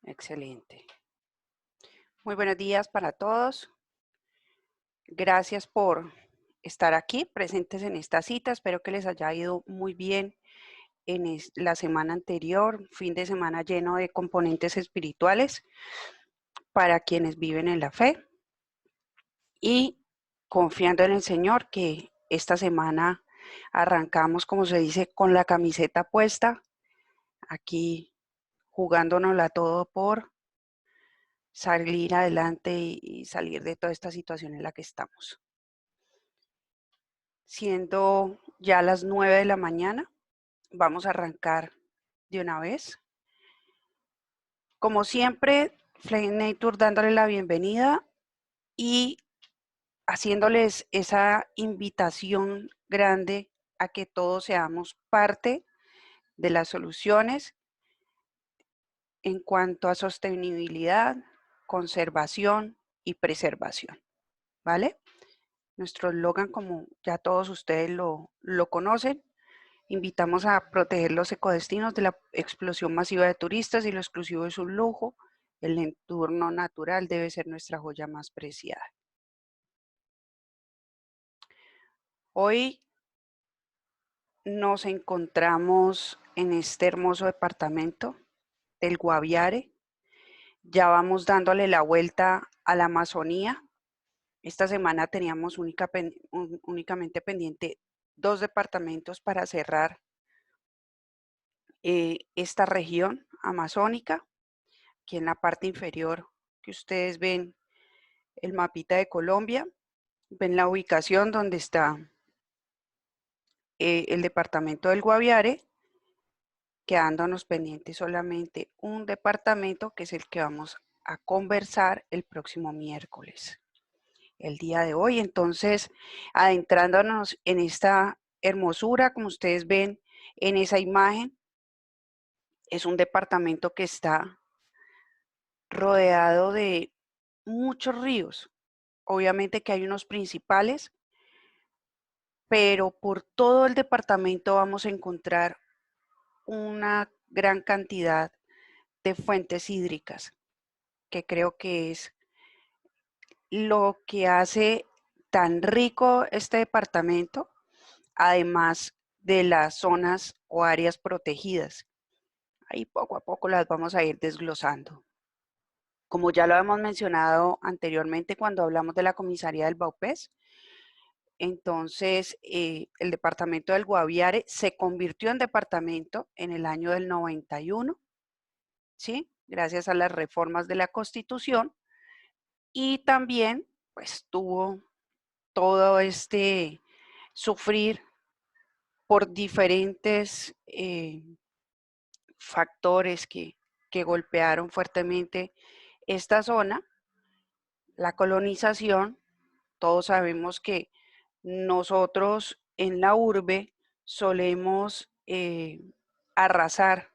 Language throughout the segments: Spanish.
Excelente. Muy buenos días para todos. Gracias por estar aquí presentes en esta cita. Espero que les haya ido muy bien en la semana anterior, fin de semana lleno de componentes espirituales para quienes viven en la fe y confiando en el Señor que esta semana arrancamos, como se dice, con la camiseta puesta, aquí jugándonosla todo por salir adelante y salir de toda esta situación en la que estamos. Siendo ya las 9 de la mañana, vamos a arrancar de una vez. Como siempre, Flame Nature dándole la bienvenida y haciéndoles esa invitación grande a que todos seamos parte de las soluciones en cuanto a sostenibilidad, conservación y preservación, ¿vale? Nuestro eslogan, como ya todos ustedes lo conocen, invitamos a proteger los ecodestinos de la explosión masiva de turistas y lo exclusivo es un lujo. El entorno natural debe ser nuestra joya más preciada. Hoy nos encontramos en este hermoso departamento del Guaviare. Ya vamos dándole la vuelta a la Amazonía. Esta semana teníamos únicamente pendiente 2 departamentos para cerrar esta región amazónica. Aquí en la parte inferior que ustedes ven el mapita de Colombia, ven la ubicación donde está el departamento del Guaviare, quedándonos pendiente solamente un departamento que es el que vamos a conversar el próximo miércoles, el día de hoy. Entonces, adentrándonos en esta hermosura, como ustedes ven en esa imagen, es un departamento que está rodeado de muchos ríos. Obviamente que hay unos principales, pero por todo el departamento vamos a encontrar una gran cantidad de fuentes hídricas, que creo que es lo que hace tan rico este departamento, además de las zonas o áreas protegidas. Ahí poco a poco las vamos a ir desglosando. Como ya lo hemos mencionado anteriormente cuando hablamos de la comisaría del Baupés, entonces el departamento del Guaviare se convirtió en departamento en el año del 91, ¿sí? Gracias a las reformas de la Constitución, y también pues tuvo todo este sufrir por diferentes factores que golpearon fuertemente esta zona, la colonización. Todos sabemos que nosotros en la urbe solemos arrasar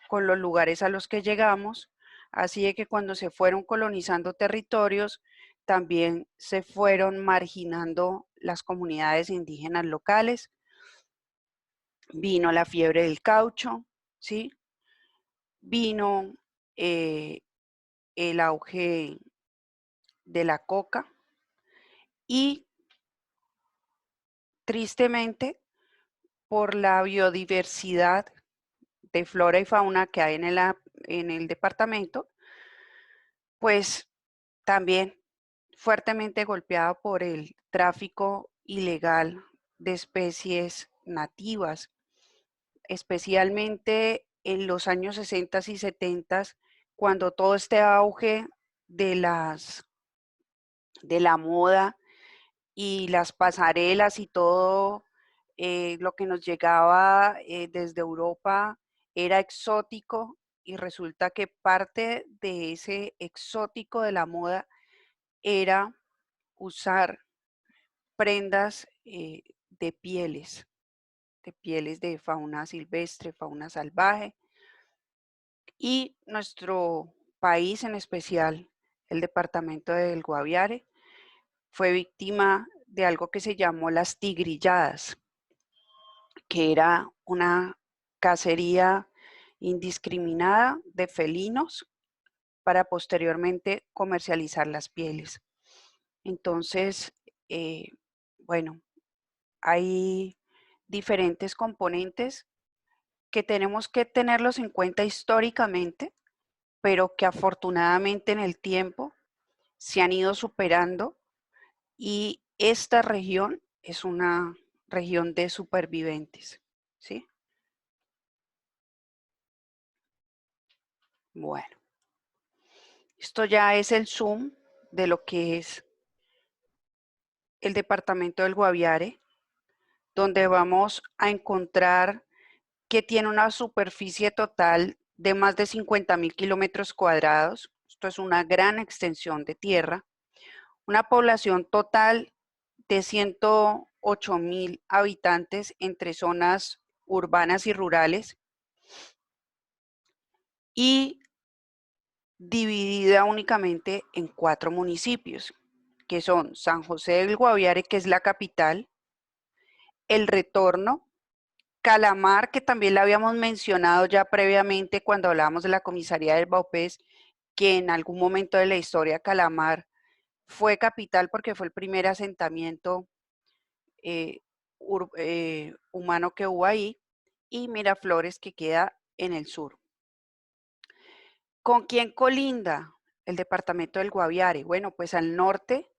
con los lugares a los que llegamos, así de que cuando se fueron colonizando territorios, también se fueron marginando las comunidades indígenas locales. Vino la fiebre del caucho, ¿sí? Vino el auge de la coca y tristemente por la biodiversidad de flora y fauna que hay en el departamento, pues también fuertemente golpeado por el tráfico ilegal de especies nativas, especialmente en los años 60 y 70, cuando todo este auge de la moda y las pasarelas y todo lo que nos llegaba desde Europa era exótico, y resulta que parte de ese exótico de la moda era usar prendas de pieles de fauna silvestre, fauna salvaje, y nuestro país, en especial el departamento del Guaviare, fue víctima de algo que se llamó las tigrilladas, que era una cacería indiscriminada de felinos para posteriormente comercializar las pieles. Entonces, bueno, hay diferentes componentes que tenemos que tenerlos en cuenta históricamente, pero que afortunadamente en el tiempo se han ido superando y esta región es una región de supervivientes, ¿sí? Bueno, esto ya es el zoom de lo que es el departamento del Guaviare, donde vamos a encontrar que tiene una superficie total de más de 50.000 kilómetros cuadrados. Esto es una gran extensión de tierra. Una población total de 108.000 habitantes entre zonas urbanas y rurales y dividida únicamente en 4 municipios, que son San José del Guaviare, que es la capital, El Retorno, Calamar, que también la habíamos mencionado ya previamente cuando hablábamos de la comisaría del Baupés, que en algún momento de la historia Calamar fue capital porque fue el primer asentamiento humano que hubo ahí, y Miraflores, que queda en el sur. ¿Con quién colinda el departamento del Guaviare? Bueno, pues al norte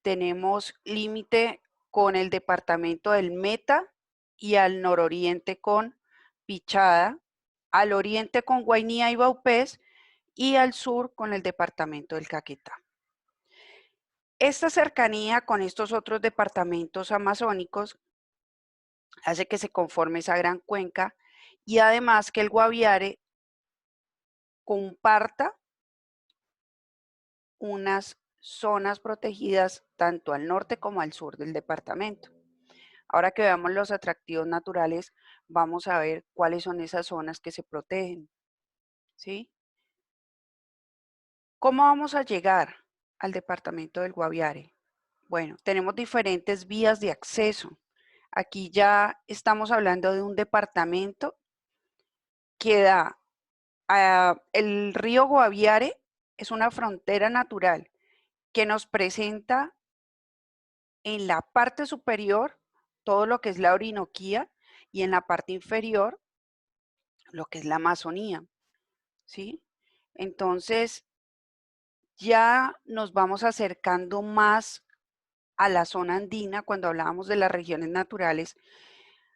tenemos límite con el departamento del Meta y al nororiente con Pichada, al oriente con Guainía y Baupés y al sur con el departamento del Caquetá. Esta cercanía con estos otros departamentos amazónicos hace que se conforme esa gran cuenca y además que el Guaviare comparta unas zonas protegidas tanto al norte como al sur del departamento. Ahora que veamos los atractivos naturales, vamos a ver cuáles son esas zonas que se protegen, ¿sí? ¿Cómo vamos a llegar al departamento del Guaviare? Bueno, tenemos diferentes vías de acceso. Aquí ya estamos hablando de un departamento que da el río Guaviare, es una frontera natural que nos presenta en la parte superior todo lo que es la Orinoquía y en la parte inferior lo que es la Amazonía, ¿sí? Entonces ya nos vamos acercando más a la zona andina. Cuando hablábamos de las regiones naturales,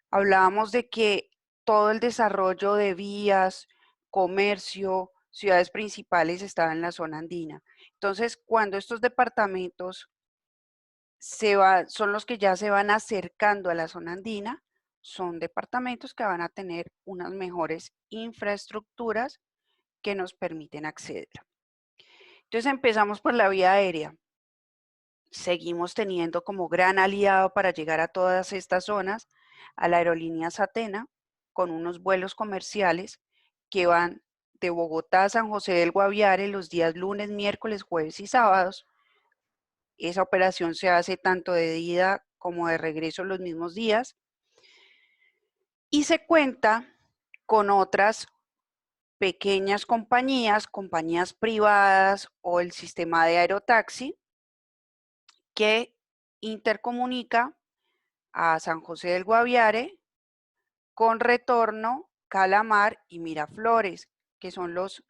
hablábamos de que todo el desarrollo de vías, comercio, ciudades principales estaba en la zona andina. Entonces, cuando estos departamentos son los que ya se van acercando a la zona andina, son departamentos que van a tener unas mejores infraestructuras que nos permiten acceder. Entonces empezamos por la vía aérea. Seguimos teniendo como gran aliado para llegar a todas estas zonas a la aerolínea Satena, con unos vuelos comerciales que van de Bogotá a San José del Guaviare los días lunes, miércoles, jueves y sábados. Esa operación se hace tanto de ida como de regreso los mismos días. Y se cuenta con otras pequeñas compañías, compañías privadas o el sistema de aerotaxi que intercomunica a San José del Guaviare con Retorno, Calamar y Miraflores, que son los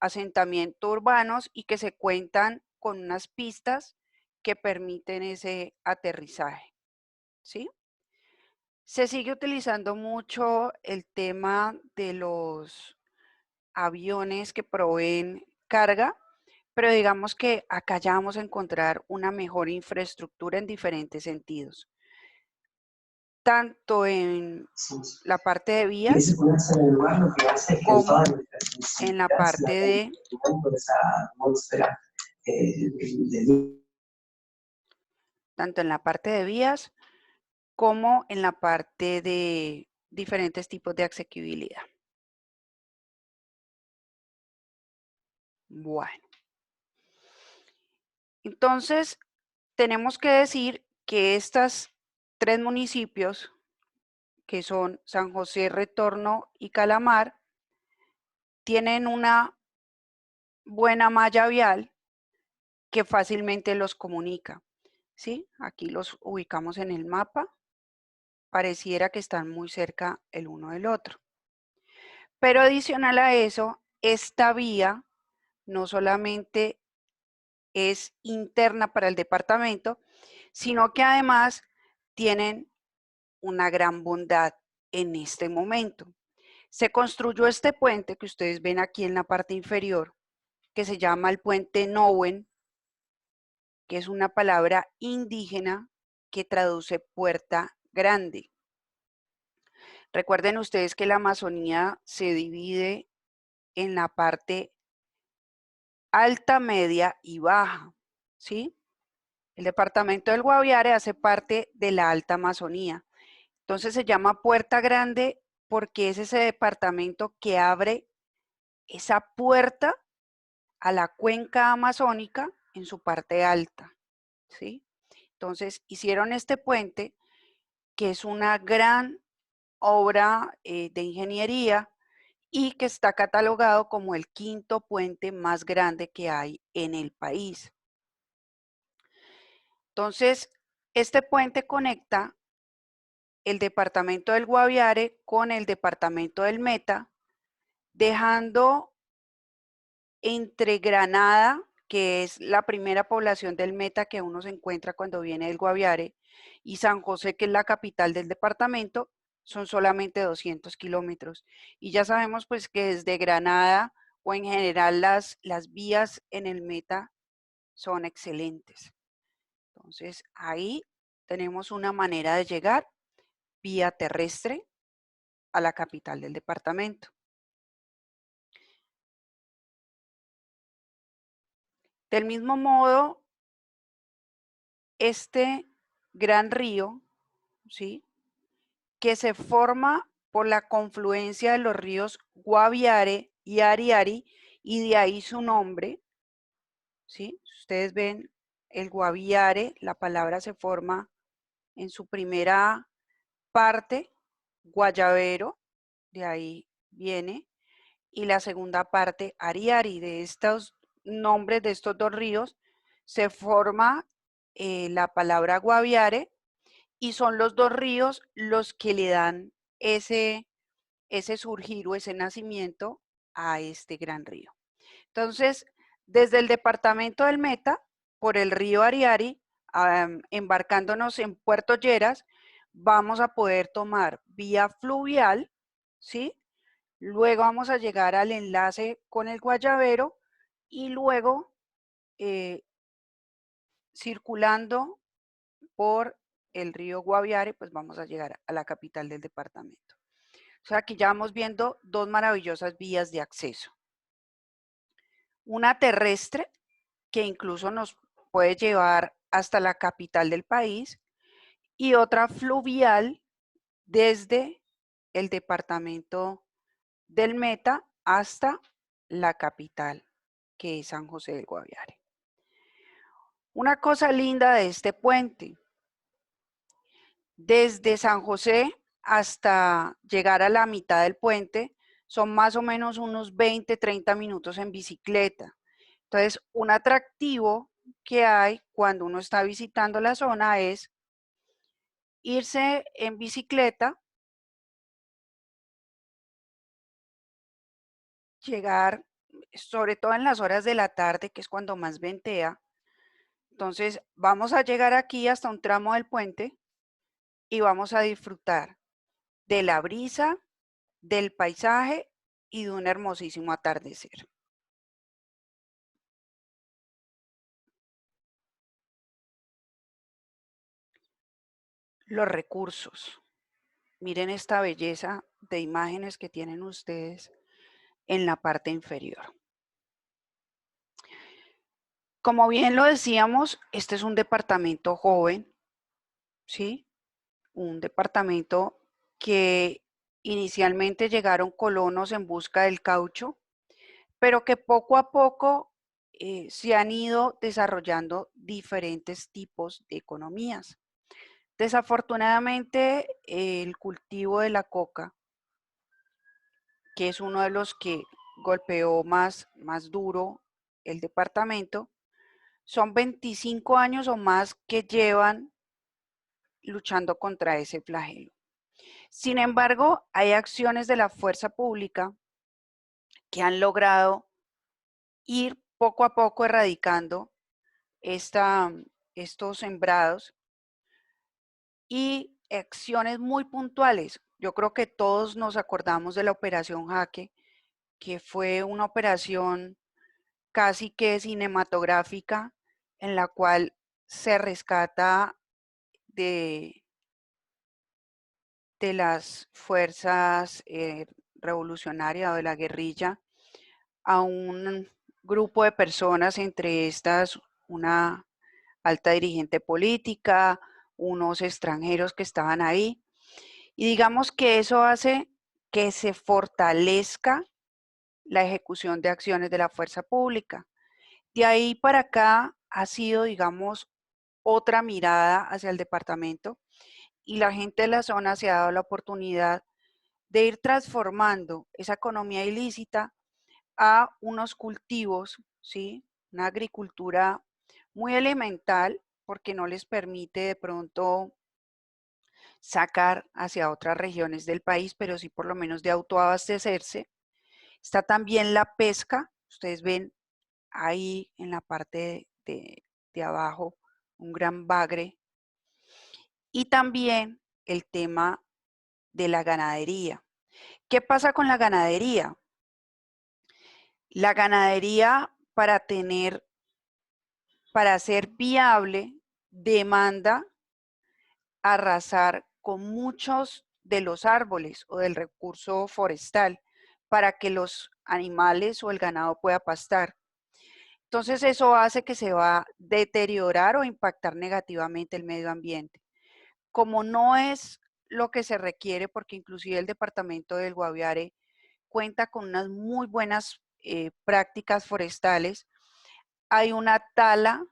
asentamientos urbanos y que se cuentan con unas pistas que permiten ese aterrizaje, ¿sí? Se sigue utilizando mucho el tema de los aviones que proveen carga, pero digamos que acá ya vamos a encontrar una mejor infraestructura en diferentes sentidos, tanto en la parte de vías como en la parte de tanto en la parte de vías como en la parte de diferentes tipos de asequibilidad. Bueno, entonces tenemos que decir que estos 3 municipios, que son San José, Retorno y Calamar, tienen una buena malla vial que fácilmente los comunica, ¿sí? Aquí los ubicamos en el mapa. Pareciera que están muy cerca el uno del otro. Pero adicional a eso, esta vía no solamente es interna para el departamento, sino que además tienen una gran bondad en este momento. Se construyó este puente que ustedes ven aquí en la parte inferior, que se llama el puente Nowen, que es una palabra indígena que traduce puerta grande. Recuerden ustedes que la Amazonía se divide en la parte alta, media y baja, ¿sí? El departamento del Guaviare hace parte de la Alta Amazonía. Entonces se llama Puerta Grande porque es ese departamento que abre esa puerta a la cuenca amazónica en su parte alta, ¿sí? Entonces hicieron este puente que es una gran obra de ingeniería y que está catalogado como el quinto puente más grande que hay en el país. Entonces, este puente conecta el departamento del Guaviare con el departamento del Meta, dejando entre Granada, que es la primera población del Meta que uno se encuentra cuando viene del Guaviare, y San José, que es la capital del departamento, son solamente 200 kilómetros. Y ya sabemos pues que desde Granada o en general las vías en el Meta son excelentes. Entonces ahí tenemos una manera de llegar vía terrestre a la capital del departamento. Del mismo modo, este gran río, ¿sí?, que se forma por la confluencia de los ríos Guaviare y Ariari, y de ahí su nombre, ¿sí? Ustedes ven el Guaviare, la palabra se forma en su primera parte, Guayabero, de ahí viene, y la segunda parte, Ariari. De estos nombres de estos dos ríos se forma la palabra Guaviare, y son los dos ríos los que le dan ese surgir o ese nacimiento a este gran río. Entonces, desde el departamento del Meta, por el río Ariari, embarcándonos en Puerto Lleras, vamos a poder tomar vía fluvial, ¿sí? Luego vamos a llegar al enlace con el Guayabero y luego circulando por el río Guaviare, pues vamos a llegar a la capital del departamento. O sea, aquí ya vamos viendo dos maravillosas vías de acceso. Una terrestre, que incluso nos puede llevar hasta la capital del país, y otra fluvial desde el departamento del Meta hasta la capital, que es San José del Guaviare. Una cosa linda de este puente: desde San José hasta llegar a la mitad del puente son más o menos unos 20, 30 minutos en bicicleta. Entonces, un atractivo que hay cuando uno está visitando la zona es irse en bicicleta, llegar, sobre todo en las horas de la tarde, que es cuando más ventea. Entonces, vamos a llegar aquí hasta un tramo del puente y vamos a disfrutar de la brisa, del paisaje y de un hermosísimo atardecer. Los recursos. Miren esta belleza de imágenes que tienen ustedes en la parte inferior. Como bien lo decíamos, este es un departamento joven, ¿sí? Un departamento que inicialmente llegaron colonos en busca del caucho, pero que poco a poco se han ido desarrollando diferentes tipos de economías. Desafortunadamente, el cultivo de la coca, que es uno de los que golpeó más duro el departamento, son 25 años o más que llevan luchando contra ese flagelo. Sin embargo, hay acciones de la fuerza pública que han logrado ir poco a poco erradicando estos sembrados y acciones muy puntuales. Yo creo que todos nos acordamos de la Operación Jaque, que fue una operación casi que cinematográfica en la cual se rescata de las fuerzas revolucionarias o de la guerrilla a un grupo de personas, entre estas una alta dirigente política, unos extranjeros que estaban ahí. Y digamos que eso hace que se fortalezca la ejecución de acciones de la fuerza pública. De ahí para acá ha sido, digamos, otra mirada hacia el departamento y la gente de la zona se ha dado la oportunidad de ir transformando esa economía ilícita a unos cultivos, ¿sí? Una agricultura muy elemental porque no les permite de pronto sacar hacia otras regiones del país, pero sí por lo menos de autoabastecerse. Está también la pesca, ustedes ven ahí en la parte de abajo un gran bagre. Y también el tema de la ganadería. ¿Qué pasa con la ganadería? La ganadería para ser viable, demanda arrasar con muchos de los árboles o del recurso forestal para que los animales o el ganado pueda pastar. Entonces eso hace que se va a deteriorar o impactar negativamente el medio ambiente. Como no es lo que se requiere, porque inclusive el departamento del Guaviare cuenta con unas muy buenas prácticas forestales, hay una tala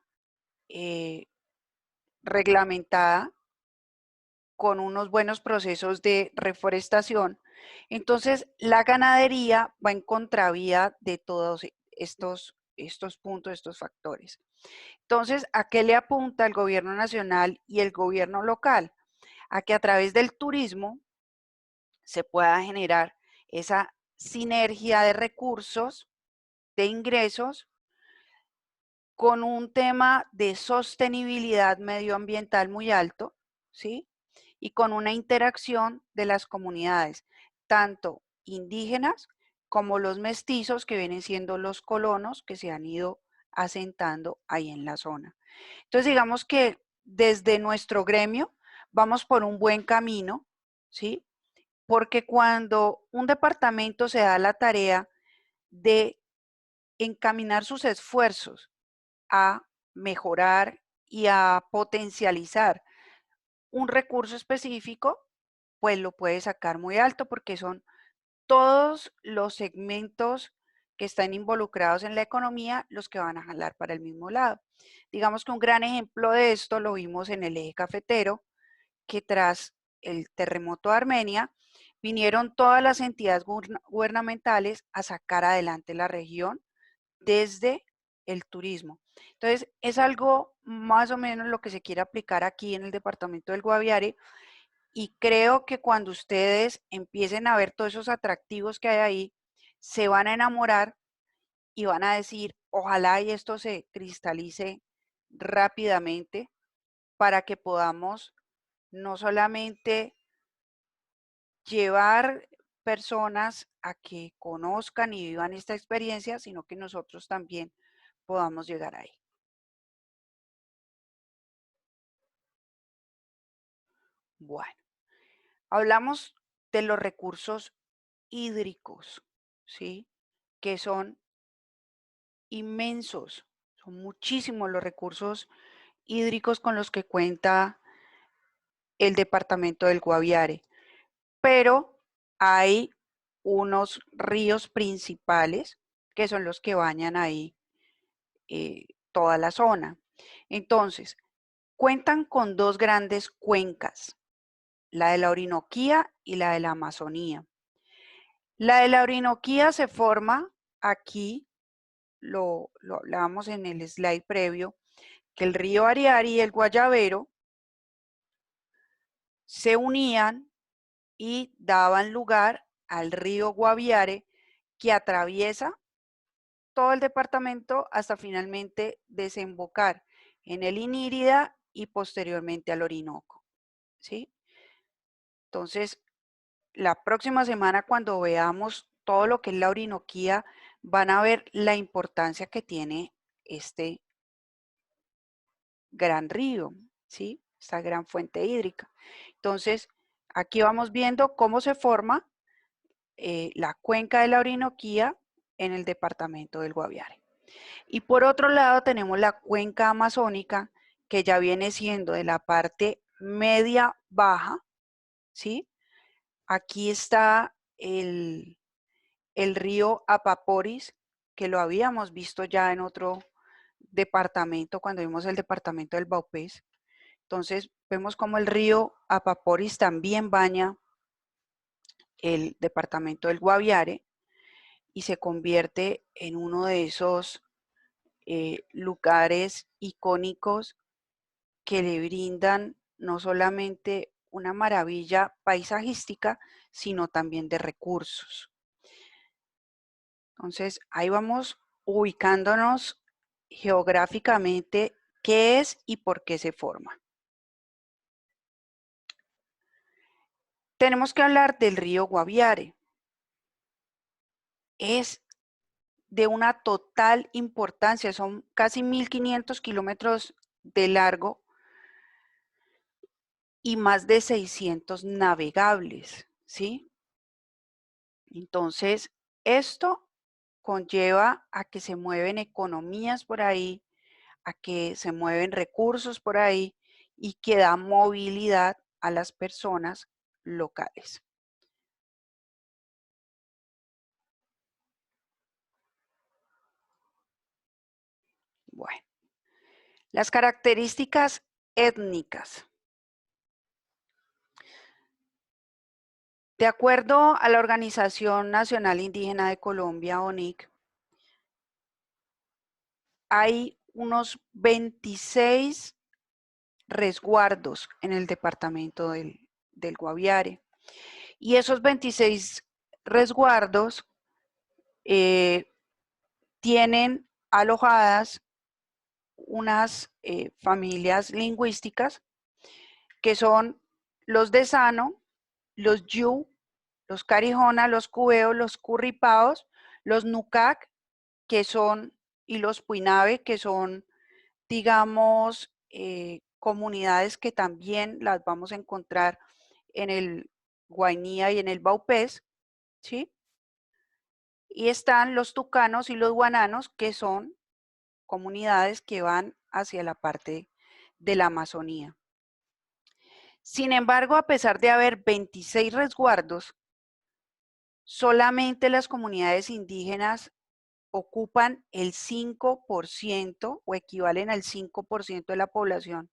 eh, reglamentada con unos buenos procesos de reforestación. Entonces, la ganadería va en contravía de todos estos puntos, estos factores. Entonces, ¿a qué le apunta el gobierno nacional y el gobierno local? A que a través del turismo se pueda generar esa sinergia de recursos, de ingresos, con un tema de sostenibilidad medioambiental muy alto, ¿sí? Y con una interacción de las comunidades, tanto indígenas como los mestizos, que vienen siendo los colonos que se han ido asentando ahí en la zona. Entonces, digamos que desde nuestro gremio vamos por un buen camino, ¿sí? Porque cuando un departamento se da la tarea de encaminar sus esfuerzos a mejorar y a potencializar un recurso específico, pues lo puede sacar muy alto porque son todos los segmentos que están involucrados en la economía los que van a jalar para el mismo lado. Digamos que un gran ejemplo de esto lo vimos en el eje cafetero, que tras el terremoto de Armenia, vinieron todas las entidades gubernamentales a sacar adelante la región desde el turismo. Entonces, es algo más o menos lo que se quiere aplicar aquí en el departamento del Guaviare y creo que cuando ustedes empiecen a ver todos esos atractivos que hay ahí, se van a enamorar y van a decir, ojalá y esto se cristalice rápidamente para que podamos no solamente llevar personas a que conozcan y vivan esta experiencia, sino que nosotros también podamos llegar ahí. Bueno, hablamos de los recursos hídricos, ¿sí? Que son inmensos, son muchísimos los recursos hídricos con los que cuenta el departamento del Guaviare, pero hay unos ríos principales que son los que bañan ahí toda la zona. Entonces, cuentan con dos grandes cuencas, la de la Orinoquía y la de la Amazonía. La de la Orinoquía se forma aquí lo hablábamos en el slide previo, que el río Ariari y el Guayabero se unían y daban lugar al río Guaviare, que atraviesa todo el departamento hasta finalmente desembocar en el Inírida y posteriormente al Orinoco, ¿sí? Entonces, la próxima semana cuando veamos todo lo que es la Orinoquía, van a ver la importancia que tiene este gran río, ¿sí? Esta gran fuente hídrica. Entonces, aquí vamos viendo cómo se forma la cuenca de la Orinoquía en el departamento del Guaviare. Y por otro lado tenemos la cuenca amazónica, que ya viene siendo de la parte media baja, ¿sí? Aquí está el río Apaporis, que lo habíamos visto ya en otro departamento, cuando vimos el departamento del Baupés. Entonces vemos como el río Apaporis también baña el departamento del Guaviare y se convierte en uno de esos lugares icónicos que le brindan no solamente una maravilla paisajística, sino también de recursos. Entonces, ahí vamos ubicándonos geográficamente qué es y por qué se forma. Tenemos que hablar del río Guaviare. Es de una total importancia, son casi 1.500 kilómetros de largo y más de 600 navegables, ¿sí? Entonces, esto conlleva a que se mueven economías por ahí, a que se mueven recursos por ahí y que da movilidad a las personas locales. Bueno, las características étnicas. De acuerdo a la Organización Nacional Indígena de Colombia, ONIC, hay unos 26 resguardos en el departamento del Guaviare. Y esos 26 resguardos tienen alojadas unas familias lingüísticas que son los de Sano, los Yu, los Carijona, los Cubeos, los Curripaos, los Nucac, que son, y los Puinabe, que son, digamos, comunidades que también las vamos a encontrar en el Guainía y en el Baupés, ¿sí? Y están los tucanos y los guananos, que son comunidades que van hacia la parte de la Amazonía. Sin embargo, a pesar de haber 26 resguardos, solamente las comunidades indígenas ocupan el 5% o equivalen al 5% de la población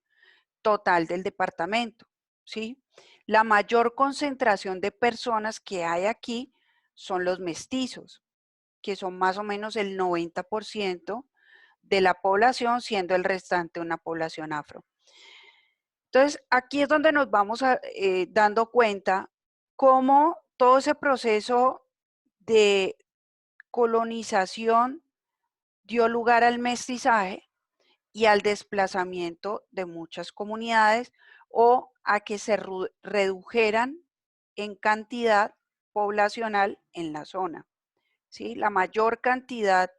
total del departamento, ¿sí? La mayor concentración de personas que hay aquí son los mestizos, que son más o menos el 90% de la población, siendo el restante una población afro. Entonces, aquí es donde nos vamos dando cuenta cómo todo ese proceso de colonización dio lugar al mestizaje y al desplazamiento de muchas comunidades o a que se redujeran en cantidad poblacional en la zona, ¿sí? La mayor cantidad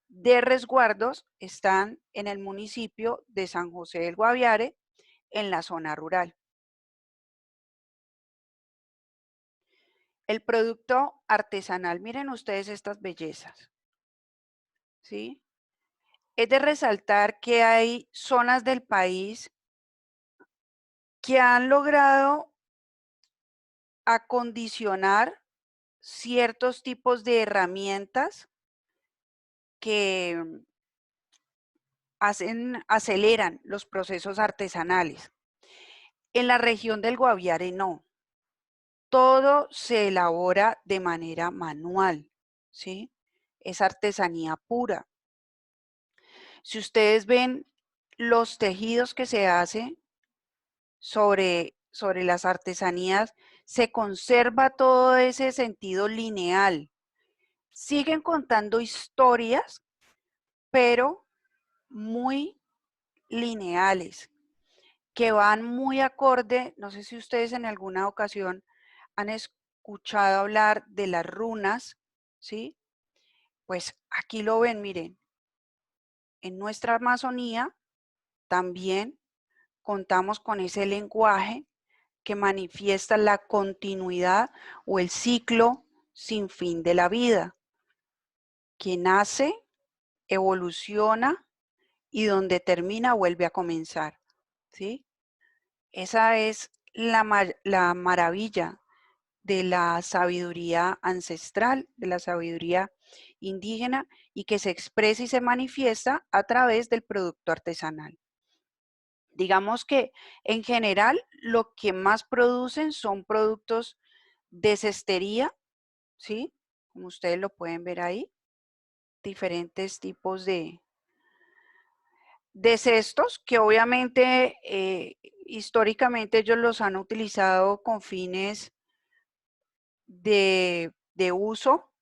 de resguardos están en el municipio de San José del Guaviare, en la zona rural. El producto artesanal, miren ustedes estas bellezas, ¿sí? Es de resaltar que hay zonas del país que han logrado acondicionar ciertos tipos de herramientas que aceleran los procesos artesanales. En la región del Guaviare no. Todo se elabora de manera manual, ¿sí? es artesanía pura. Si ustedes ven los tejidos que se hacen sobre las artesanías, se conserva todo ese sentido lineal. Siguen contando historias, pero muy lineales, que van muy acorde. No sé si ustedes en alguna ocasión han escuchado hablar de las runas, ¿sí? Pues aquí lo ven, miren. En nuestra Amazonía también contamos con ese lenguaje que manifiesta la continuidad o el ciclo sin fin de la vida, que nace, evoluciona y donde termina vuelve a comenzar, ¿sí? Esa es la maravilla de la sabiduría ancestral, de la sabiduría indígena y que se expresa y se manifiesta a través del producto artesanal. Digamos que en general lo que más producen son productos de cestería, ¿sí? Como ustedes lo pueden ver ahí, diferentes tipos de cestos que obviamente históricamente ellos los han utilizado con fines de uso.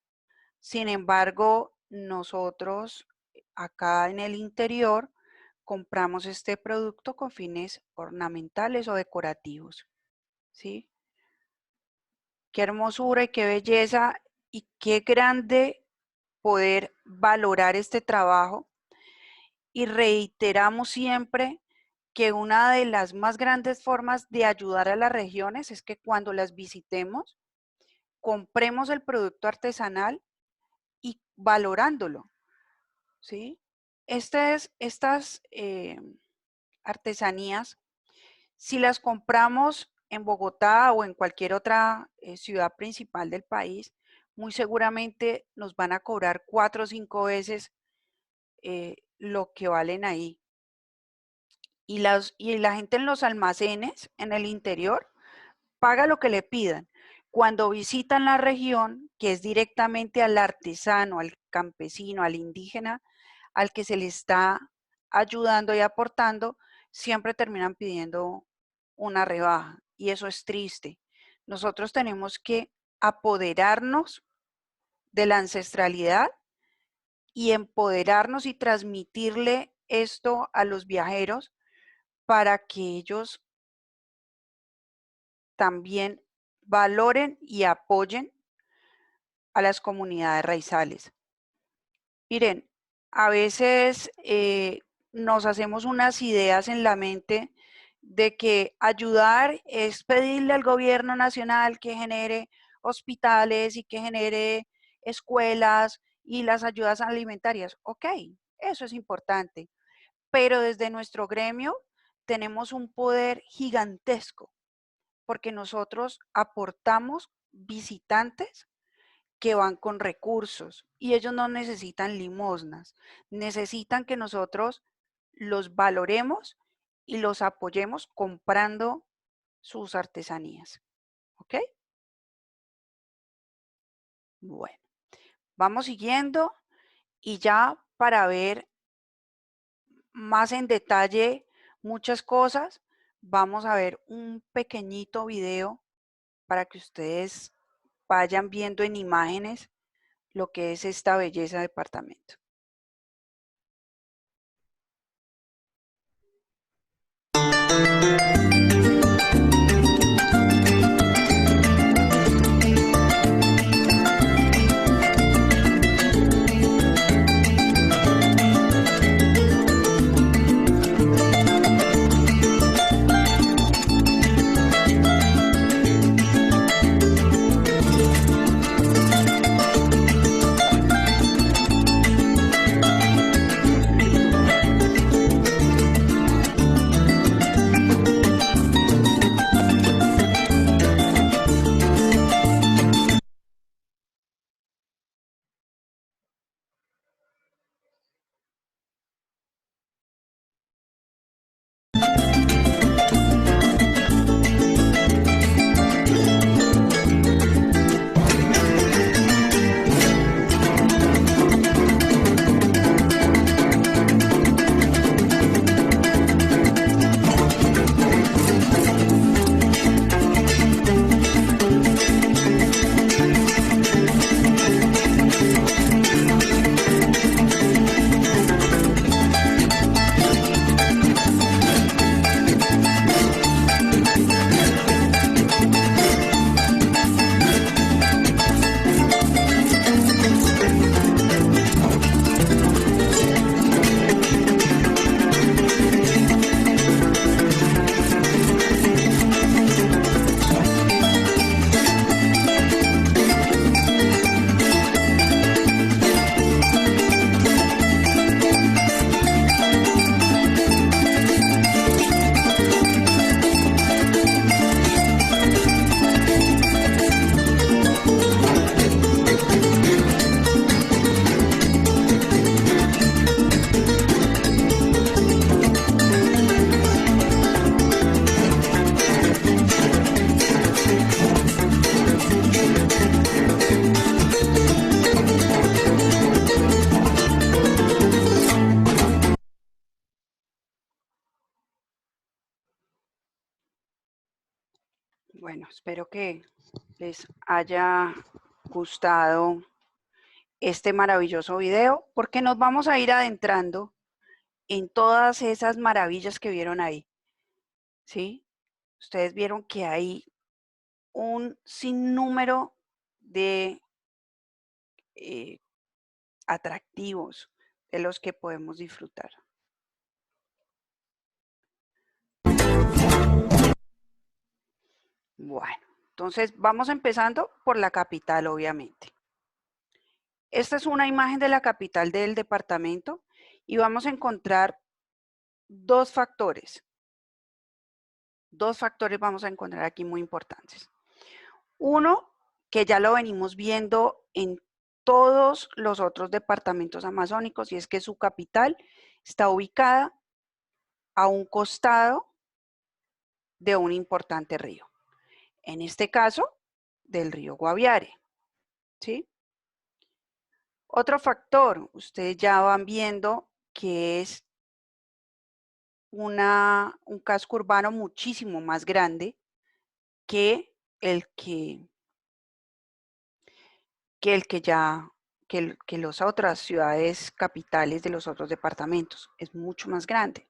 Sin embargo, nosotros acá en el interior compramos este producto con fines ornamentales o decorativos, ¿sí? Qué hermosura y qué belleza y qué grande poder valorar este trabajo. Y reiteramos siempre que una de las más grandes formas de ayudar a las regiones es que cuando las visitemos, compremos el producto artesanal y valorándolo, ¿sí? Estas artesanías, si las compramos en Bogotá o en cualquier otra ciudad principal del país, muy seguramente nos van a cobrar 4 o 5 veces lo que valen ahí. Y la gente en los almacenes, en el interior, paga lo que le pidan. Cuando visitan la región, que es directamente al artesano, al campesino, al indígena, al que se le está ayudando y aportando, siempre terminan pidiendo una rebaja. Y eso es triste. Nosotros tenemos que apoderarnos de la ancestralidad y empoderarnos y transmitirle esto a los viajeros para que ellos también valoren y apoyen a las comunidades raizales. Miren, a veces nos hacemos unas ideas en la mente de que ayudar es pedirle al gobierno nacional que genere hospitales y que genere escuelas y las ayudas alimentarias. Ok, eso es importante, pero desde nuestro gremio tenemos un poder gigantesco porque nosotros aportamos visitantes que van con recursos y ellos no necesitan limosnas, necesitan que nosotros los valoremos y los apoyemos comprando sus artesanías. ¿Ok? Bueno, vamos siguiendo y ya para ver más en detalle muchas cosas, vamos a ver un pequeñito video para que ustedes vayan viendo en imágenes lo que es esta belleza de departamento. Bueno, espero que les haya gustado este maravilloso video, porque nos vamos a ir adentrando en todas esas maravillas que vieron ahí, ¿sí? Ustedes vieron que hay un sinnúmero de atractivos de los que podemos disfrutar. Bueno, entonces vamos empezando por la capital, obviamente. Esta es una imagen de la capital del departamento y vamos a encontrar dos factores. Dos factores vamos a encontrar aquí muy importantes. Uno, que ya lo venimos viendo en todos los otros departamentos amazónicos, y es que su capital está ubicada a un costado de un importante río. En este caso, del río Guaviare, ¿sí? Otro factor, ustedes ya van viendo que es un casco urbano muchísimo más grande que el que las otras ciudades capitales de los otros departamentos. Es mucho más grande.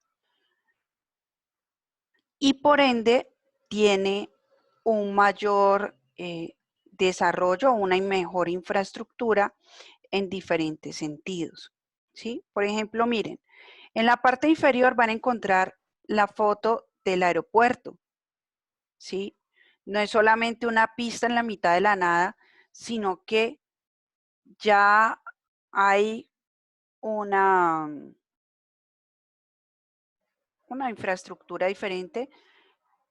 Y por ende tiene un mayor desarrollo, una mejor infraestructura en diferentes sentidos, ¿sí? Por ejemplo, miren, en la parte inferior van a encontrar la foto del aeropuerto, ¿sí? No es solamente una pista en la mitad de la nada, sino que ya hay una infraestructura diferente.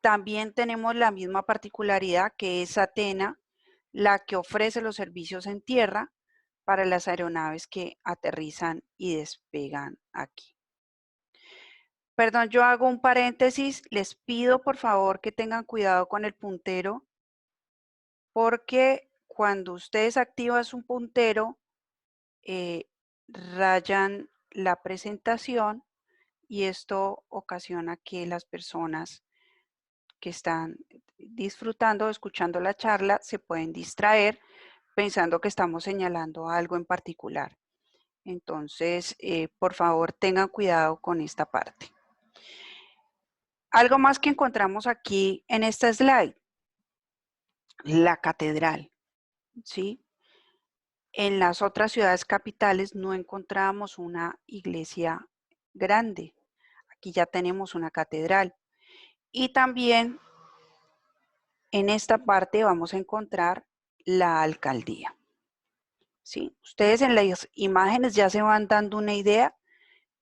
También tenemos la misma particularidad que es Atena, la que ofrece los servicios en tierra para las aeronaves que aterrizan y despegan aquí. Perdón, yo hago un paréntesis, les pido por favor que tengan cuidado con el puntero, porque cuando ustedes activan un puntero, rayan la presentación y esto ocasiona que las personas que están disfrutando o escuchando la charla se pueden distraer pensando que estamos señalando algo en particular. Entonces, por favor, tengan cuidado con esta parte. Algo más que encontramos aquí en esta slide, la catedral, ¿sí? En las otras ciudades capitales no encontramos una iglesia grande. Aquí ya tenemos una catedral. Y también en esta parte vamos a encontrar la alcaldía. ¿Sí? Ustedes en las imágenes ya se van dando una idea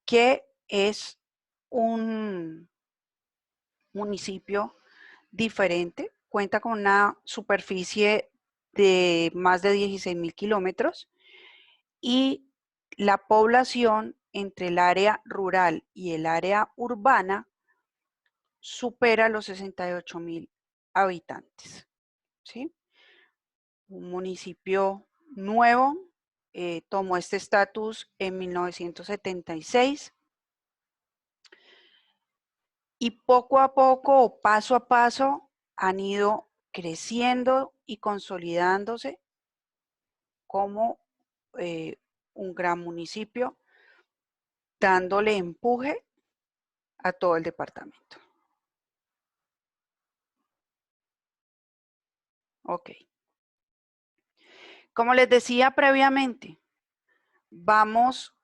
que es un municipio diferente, cuenta con una superficie de más de 16,000 kilómetros y la población entre el área rural y el área urbana supera los 68,000 habitantes, ¿sí? Un municipio nuevo, tomó este estatus en 1976 y poco a poco o paso a paso han ido creciendo y consolidándose como un gran municipio, dándole empuje a todo el departamento. Ok. Como les decía previamente, vamos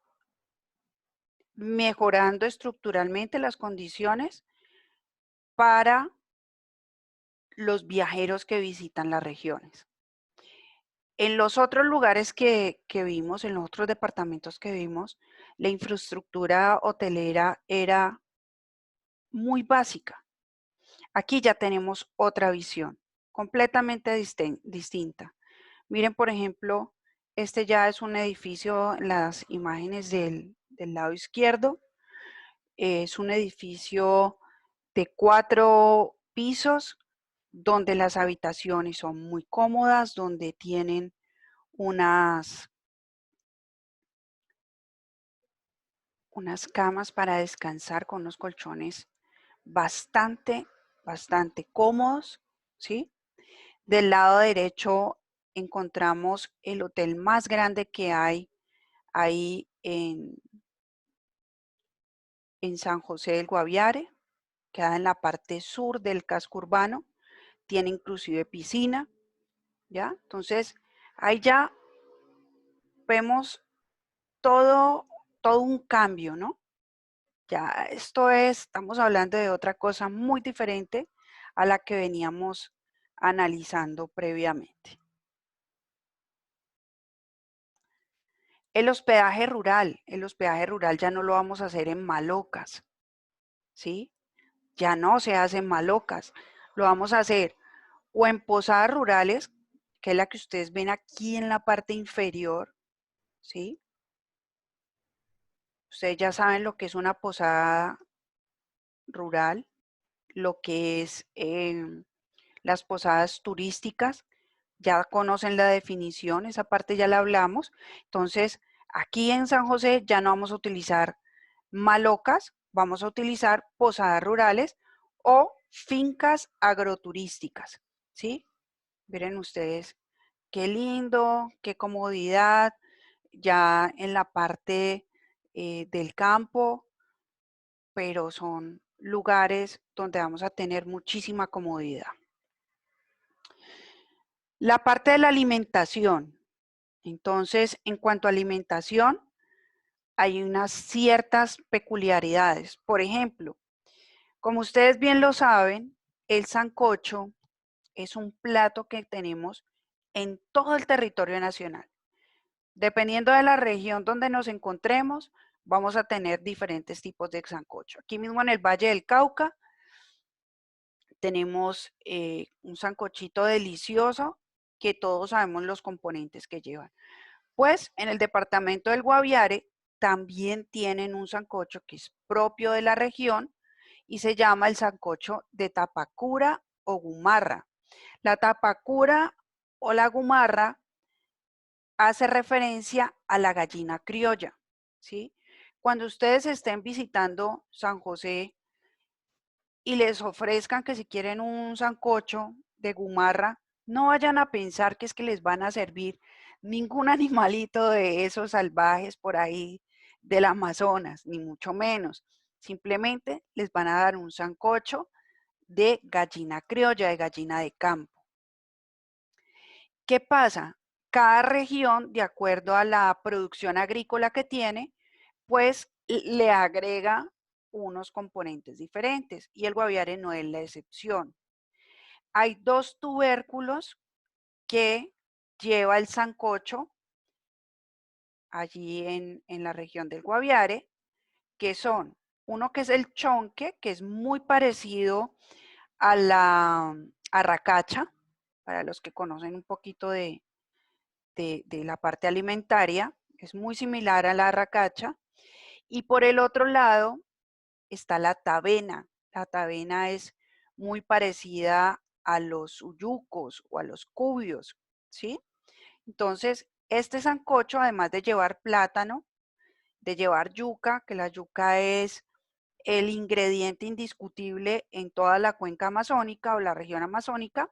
mejorando estructuralmente las condiciones para los viajeros que visitan las regiones. En los otros lugares que vimos, en los otros departamentos que vimos, la infraestructura hotelera era muy básica. Aquí ya tenemos otra visión, completamente distinta. Miren, por ejemplo, este ya es un edificio, las imágenes del lado izquierdo, es un edificio de 4 pisos, donde las habitaciones son muy cómodas, donde tienen unas camas para descansar con unos colchones bastante cómodos, ¿sí? Del lado derecho encontramos el hotel más grande que hay ahí en San José del Guaviare, queda en la parte sur del casco urbano, tiene inclusive piscina, ¿ya? Entonces, ahí ya vemos todo un cambio, ¿no? Ya estamos hablando de otra cosa muy diferente a la que veníamos analizando previamente. El hospedaje rural ya no lo vamos a hacer en malocas, ¿sí? Ya no se hace en malocas, lo vamos a hacer o en posadas rurales, que es la que ustedes ven aquí en la parte inferior, ¿sí? Ustedes ya saben lo que es una posada rural, lo que es las posadas turísticas, ya conocen la definición, esa parte ya la hablamos. Entonces, aquí en San José ya no vamos a utilizar malocas, vamos a utilizar posadas rurales o fincas agroturísticas, ¿sí? Miren ustedes, qué lindo, qué comodidad, ya en la parte del campo, pero son lugares donde vamos a tener muchísima comodidad. La parte de la alimentación. Entonces, en cuanto a alimentación, hay unas ciertas peculiaridades. Por ejemplo, como ustedes bien lo saben, el sancocho es un plato que tenemos en todo el territorio nacional. Dependiendo de la región donde nos encontremos, vamos a tener diferentes tipos de sancocho. Aquí mismo en el Valle del Cauca tenemos un sancochito delicioso que todos sabemos los componentes que llevan. Pues en el departamento del Guaviare también tienen un sancocho que es propio de la región y se llama el sancocho de tapacura o gumarra. La tapacura o la gumarra hace referencia a la gallina criolla, ¿sí? Cuando ustedes estén visitando San José y les ofrezcan que si quieren un sancocho de gumarra, no vayan a pensar que es que les van a servir ningún animalito de esos salvajes por ahí del Amazonas, ni mucho menos. Simplemente les van a dar un sancocho de gallina criolla, de gallina de campo. ¿Qué pasa? Cada región, de acuerdo a la producción agrícola que tiene, pues le agrega unos componentes diferentes y el Guaviare no es la excepción. Hay dos tubérculos que lleva el sancocho allí en la región del Guaviare, que son uno que es el chonque, que es muy parecido a la arracacha, para los que conocen un poquito de la parte alimentaria, es muy similar a la arracacha. Y por el otro lado está la tavena. La tavena es muy parecida a los uyucos o a los cubios, ¿sí? Entonces, este sancocho, además de llevar plátano, de llevar yuca, que la yuca es el ingrediente indiscutible en toda la cuenca amazónica o la región amazónica,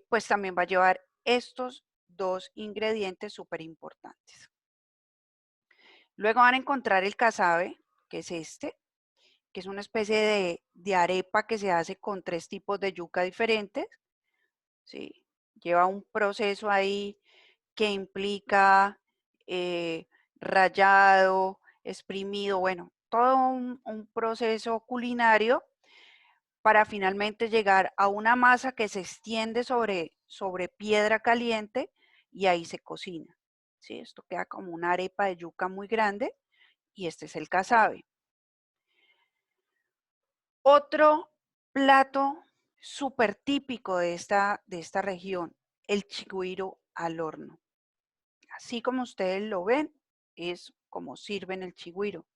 pues también va a llevar estos dos ingredientes súper importantes. Luego van a encontrar el casabe, que es este, que es una especie de arepa que se hace con tres tipos de yuca diferentes. ¿Sí? Lleva un proceso ahí que implica rallado, exprimido, bueno, todo un proceso culinario para finalmente llegar a una masa que se extiende sobre piedra caliente y ahí se cocina. ¿Sí? Esto queda como una arepa de yuca muy grande y este es el casabe. Otro plato súper típico de esta región, el chigüiro al horno. Así como ustedes lo ven, es como sirven el chigüiro.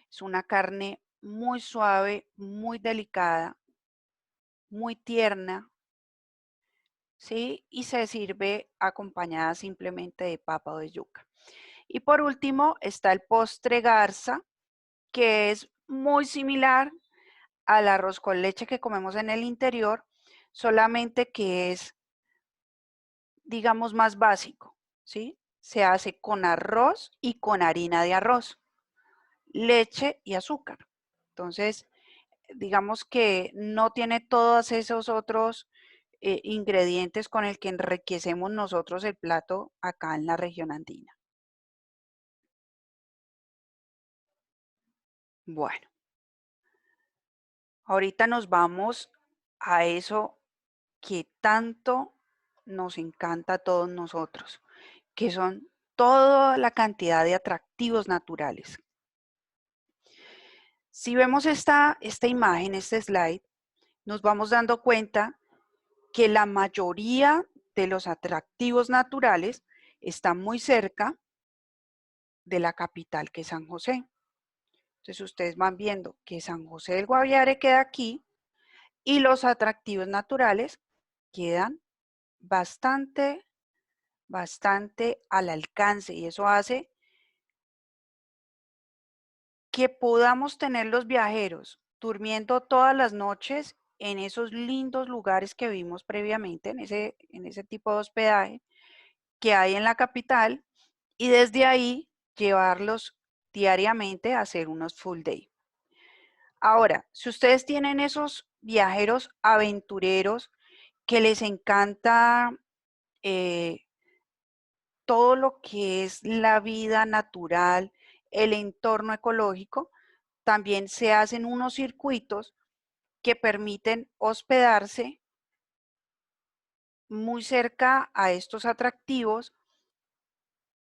Es una carne muy suave, muy delicada, muy tierna, ¿sí? Y se sirve acompañada simplemente de papa o de yuca. Y por último está el postre garza, que es muy similar al arroz con leche que comemos en el interior, solamente que es, digamos, más básico, ¿sí? Se hace con arroz y con harina de arroz, leche y azúcar. Entonces, digamos que no tiene todos esos otros ingredientes con el que enriquecemos nosotros el plato acá en la región andina. Bueno, ahorita nos vamos a eso que tanto nos encanta a todos nosotros, que son toda la cantidad de atractivos naturales. Si vemos esta imagen, este slide, nos vamos dando cuenta que la mayoría de los atractivos naturales están muy cerca de la capital, que es San José. Entonces ustedes van viendo que San José del Guaviare queda aquí y los atractivos naturales quedan bastante al alcance, y eso hace que podamos tener los viajeros durmiendo todas las noches en esos lindos lugares que vimos previamente, en ese tipo de hospedaje que hay en la capital, y desde ahí llevarlos diariamente a hacer unos full day. Ahora, si ustedes tienen esos viajeros aventureros que les encanta todo lo que es la vida natural, el entorno ecológico, también se hacen unos circuitos que permiten hospedarse muy cerca a estos atractivos,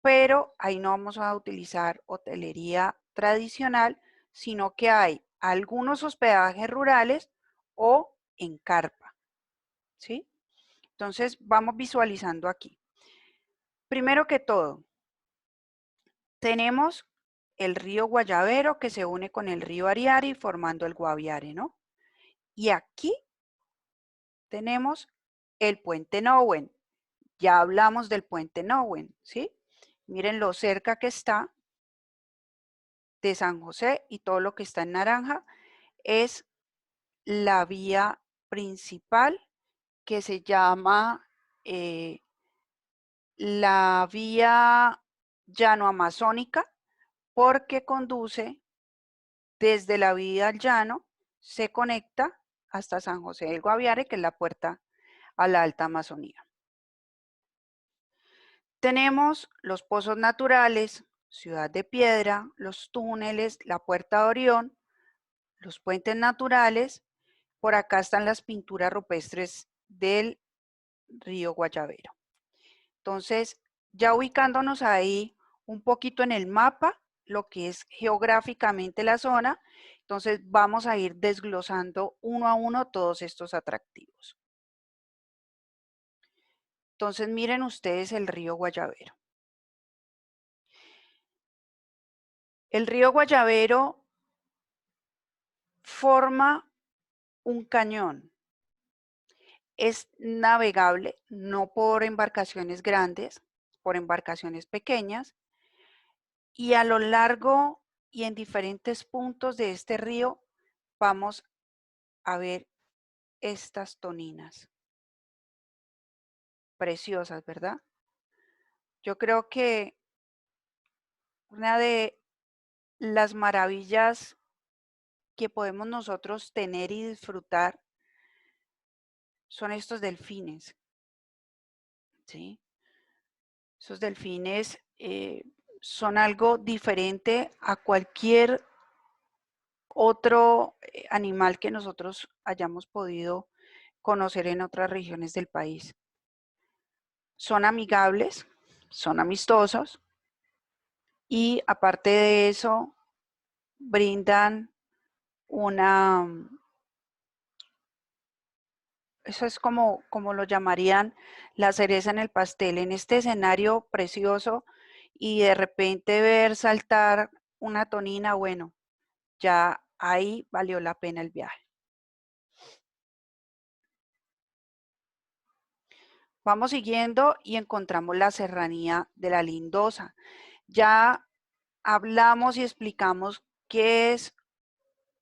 pero ahí no vamos a utilizar hotelería tradicional, sino que hay algunos hospedajes rurales o en carpa, ¿sí? Entonces vamos visualizando aquí. Primero que todo, tenemos el río Guayavero que se une con el río Ariari formando el Guaviare, ¿no? Y aquí tenemos el puente Nowen. Ya hablamos del puente Nowen, ¿sí? Miren lo cerca que está de San José, y todo lo que está en naranja es la vía principal que se llama la vía llano amazónica, porque conduce desde la vía al llano, se conecta hasta San José del Guaviare, que es la puerta a la Alta Amazonía. Tenemos los pozos naturales, Ciudad de Piedra, los túneles, la Puerta de Orión, los puentes naturales. Por acá están las pinturas rupestres del río Guayavero. Entonces, ya ubicándonos ahí un poquito en el mapa, lo que es geográficamente la zona, entonces vamos a ir desglosando uno a uno todos estos atractivos. Entonces, miren ustedes el río Guayavero. El río Guayavero forma un cañón. Es navegable, no por embarcaciones grandes, por embarcaciones pequeñas, y a lo largo y en diferentes puntos de este río vamos a ver estas toninas. Preciosas, ¿verdad? Yo creo que una de las maravillas que podemos nosotros tener y disfrutar son estos delfines, ¿sí? Esos delfines son algo diferente a cualquier otro animal que nosotros hayamos podido conocer en otras regiones del país. Son amigables, son amistosos, y aparte de eso brindan una, eso es como lo llamarían la cereza en el pastel, en este escenario precioso, y de repente ver saltar una tonina, bueno, ya ahí valió la pena el viaje. Vamos siguiendo y encontramos la serranía de la Lindosa. Ya hablamos y explicamos qué es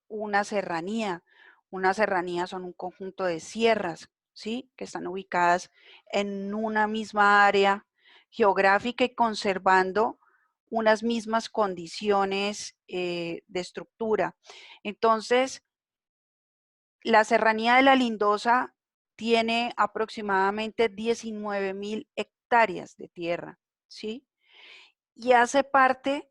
una serranía, Una serranía son un conjunto de sierras, ¿sí? Que están ubicadas en una misma área geográfica y conservando unas mismas condiciones de estructura. Entonces, la serranía de la Lindosa tiene aproximadamente 19.000 hectáreas de tierra, ¿sí? Y hace parte,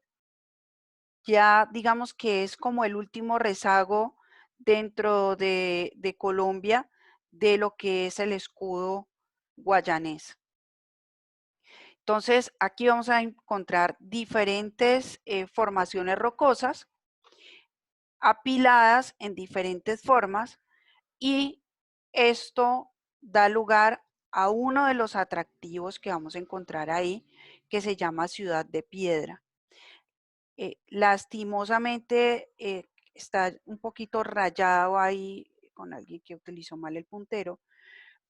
ya digamos que es como el último rezago dentro de Colombia de lo que es el escudo guayanés. Entonces, aquí vamos a encontrar diferentes formaciones rocosas apiladas en diferentes formas y esto da lugar a uno de los atractivos que vamos a encontrar ahí, que se llama Ciudad de Piedra. Lastimosamente está un poquito rayado ahí con alguien que utilizó mal el puntero,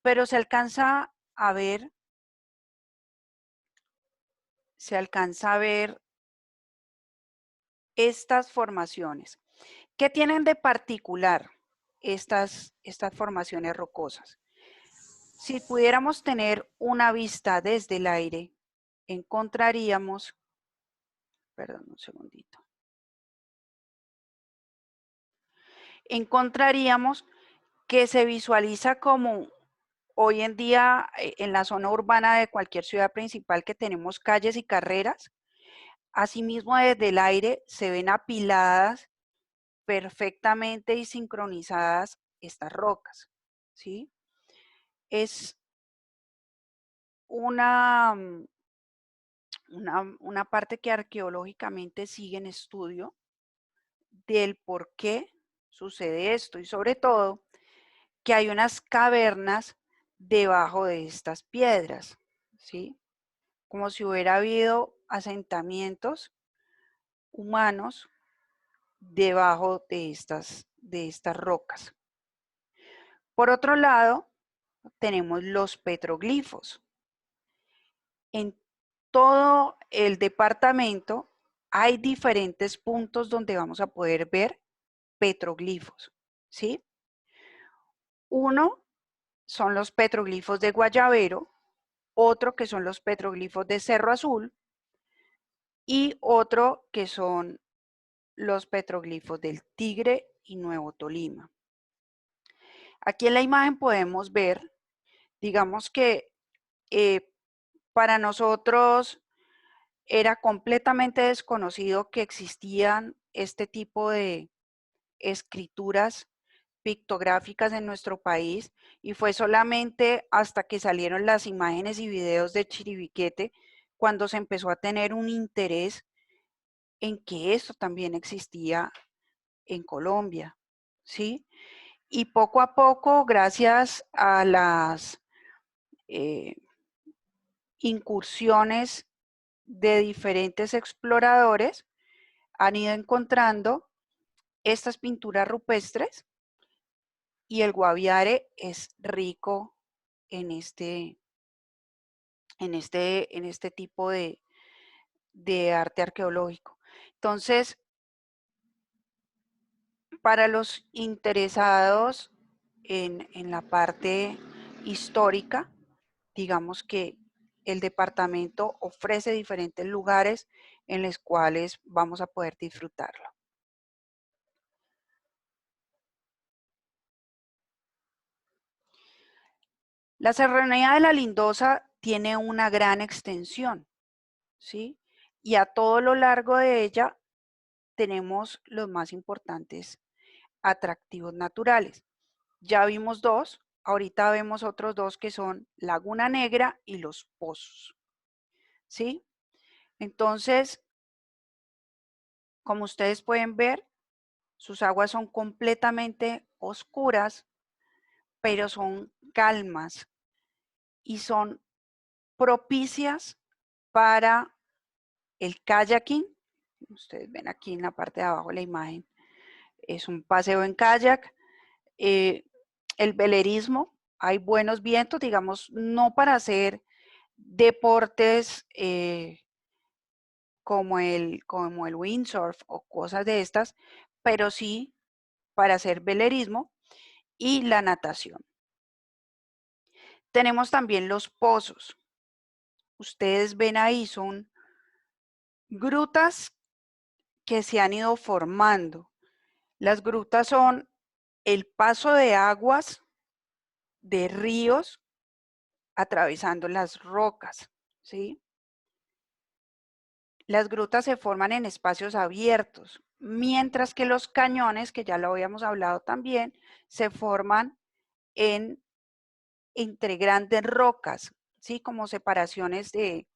pero se alcanza a ver estas formaciones. ¿Qué tienen de particular estas formaciones rocosas? Si pudiéramos tener una vista desde el aire, encontraríamos, perdón, un segundito, encontraríamos que se visualiza como hoy en día en la zona urbana de cualquier ciudad principal que tenemos calles y carreras. Asimismo, desde el aire se ven apiladas perfectamente y sincronizadas estas rocas, ¿sí? Es una, una parte que arqueológicamente sigue en estudio del por qué sucede esto y sobre todo que hay unas cavernas debajo de estas piedras, ¿sí? Como si hubiera habido asentamientos humanos debajo de estas rocas. Por otro lado, tenemos los petroglifos. En todo el departamento hay diferentes puntos donde vamos a poder ver petroglifos, ¿sí? Uno son los petroglifos de Guayabero, otro que son los petroglifos de Cerro Azul y otro que son los petroglifos del Tigre y Nuevo Tolima. Aquí en la imagen podemos ver, digamos que para nosotros era completamente desconocido que existían este tipo de escrituras pictográficas en nuestro país y fue solamente hasta que salieron las imágenes y videos de Chiribiquete cuando se empezó a tener un interés en que esto también existía en Colombia, ¿sí? Y poco a poco, gracias a las incursiones de diferentes exploradores, han ido encontrando estas pinturas rupestres y el Guaviare es rico en este tipo de arte arqueológico. Entonces, para los interesados en la parte histórica, digamos que el departamento ofrece diferentes lugares en los cuales vamos a poder disfrutarlo. La serranía de la Lindosa tiene una gran extensión, ¿sí? Y a todo lo largo de ella tenemos los más importantes atractivos naturales. Ya vimos dos, ahorita vemos otros dos que son Laguna Negra y Los Pozos, ¿sí? Entonces, como ustedes pueden ver, sus aguas son completamente oscuras, pero son calmas y son propicias para el kayaking. Ustedes ven aquí en la parte de abajo de la imagen, es un paseo en kayak. El velerismo, hay buenos vientos, digamos, no para hacer deportes como el windsurf o cosas de estas, pero sí para hacer velerismo. y la natación. Tenemos también los pozos. Ustedes ven ahí, son grutas que se han ido formando. Las grutas son el paso de aguas de ríos atravesando las rocas, ¿sí? Las grutas se forman en espacios abiertos, mientras que los cañones, que ya lo habíamos hablado también, se forman entre grandes rocas, ¿sí? Como separaciones de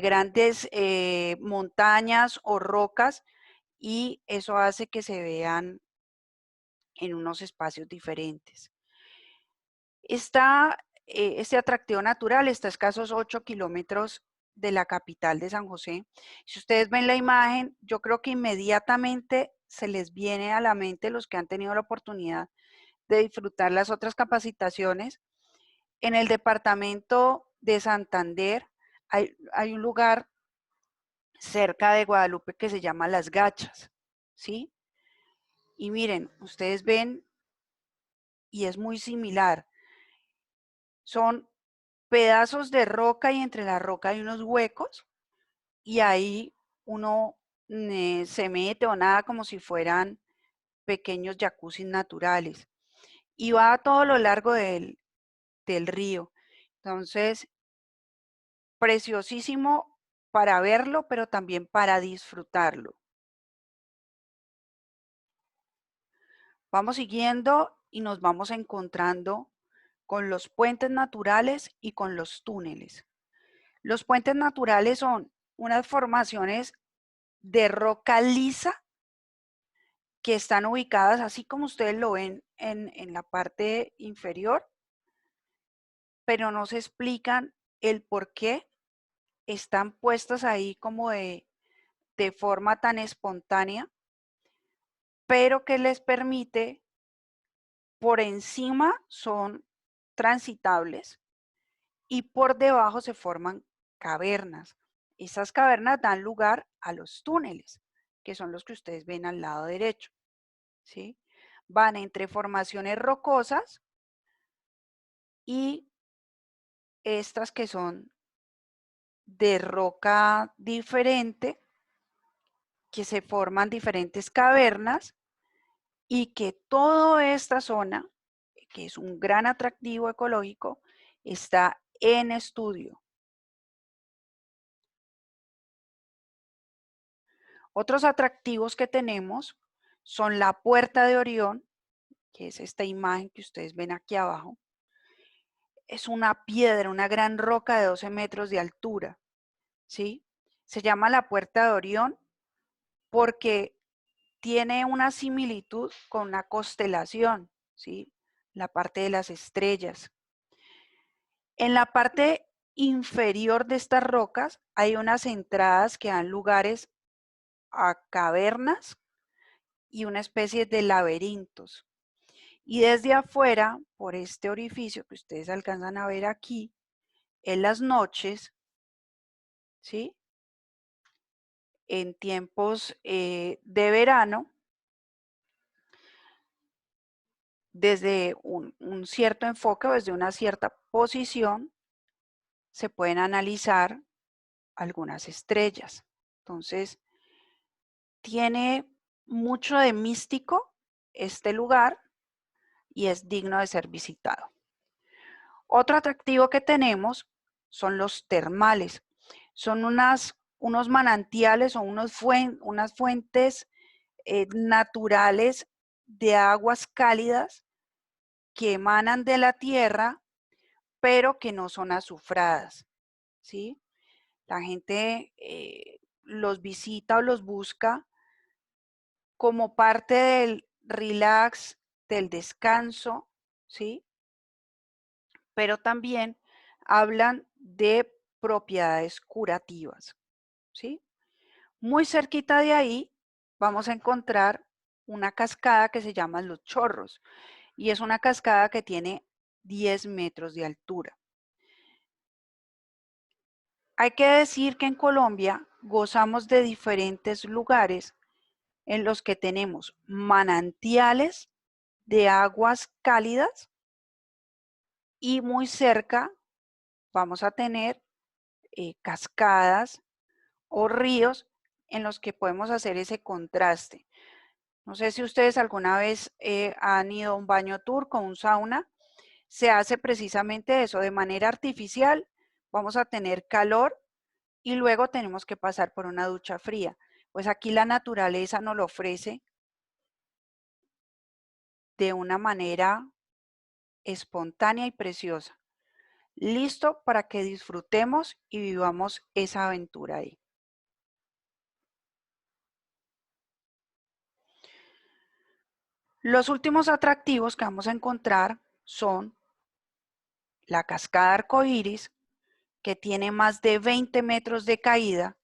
grandes montañas o rocas, y eso hace que se vean en unos espacios diferentes. Este atractivo natural está a escasos 8 kilómetros de la capital de San José. Si ustedes ven la imagen, yo creo que inmediatamente se les viene a la mente, los que han tenido la oportunidad de disfrutar las otras capacitaciones. En el departamento de Santander hay un lugar cerca de Guadalupe que se llama Las Gachas, ¿sí? Y miren, ustedes ven, y es muy similar, son pedazos de roca y entre la roca hay unos huecos y ahí uno se mete o nada como si fueran pequeños jacuzzis naturales y va a todo lo largo del río. Entonces, preciosísimo para verlo, pero también para disfrutarlo. Vamos siguiendo y nos vamos encontrando con los puentes naturales y con los túneles. Los puentes naturales son unas formaciones de roca lisa que están ubicadas así como ustedes lo ven en la parte inferior, pero no se explican el por qué están puestas ahí como de forma tan espontánea, pero que les permite, por encima son transitables y por debajo se forman cavernas. Esas cavernas dan lugar a los túneles, que son los que ustedes ven al lado derecho, ¿sí? Van entre formaciones rocosas y estas que son de roca diferente, que se forman diferentes cavernas y que toda esta zona, que es un gran atractivo ecológico, está en estudio. Otros atractivos que tenemos son la Puerta de Orión, que es esta imagen que ustedes ven aquí abajo. Es una piedra, una gran roca de 12 metros de altura, ¿sí? Se llama la Puerta de Orión porque tiene una similitud con una constelación, ¿sí? La parte de las estrellas. En la parte inferior de estas rocas hay unas entradas que dan lugares a cavernas y una especie de laberintos. Y desde afuera, por este orificio que ustedes alcanzan a ver aquí, en las noches, ¿sí? En tiempos de verano, desde un cierto enfoque o desde una cierta posición, se pueden analizar algunas estrellas. Entonces, tiene mucho de místico este lugar y es digno de ser visitado. Otro atractivo que tenemos son los termales. Son unos manantiales o unas fuentes naturales de aguas cálidas que emanan de la tierra, pero que no son azufradas, ¿sí? La gente los visita o los busca como parte del relax, del descanso, ¿sí? Pero también hablan de propiedades curativas, ¿sí? Muy cerquita de ahí vamos a encontrar una cascada que se llama Los Chorros y es una cascada que tiene 10 metros de altura. Hay que decir que en Colombia gozamos de diferentes lugares en los que tenemos manantiales de aguas cálidas y muy cerca vamos a tener cascadas o ríos en los que podemos hacer ese contraste. No sé si ustedes alguna vez han ido a un baño turco, un sauna. Se hace precisamente eso, de manera artificial. Vamos a tener calor y luego tenemos que pasar por una ducha fría. Pues aquí la naturaleza nos lo ofrece de una manera espontánea y preciosa. Listo para que disfrutemos y vivamos esa aventura ahí. Los últimos atractivos que vamos a encontrar son la cascada arcoíris, que tiene más de 20 metros de caída,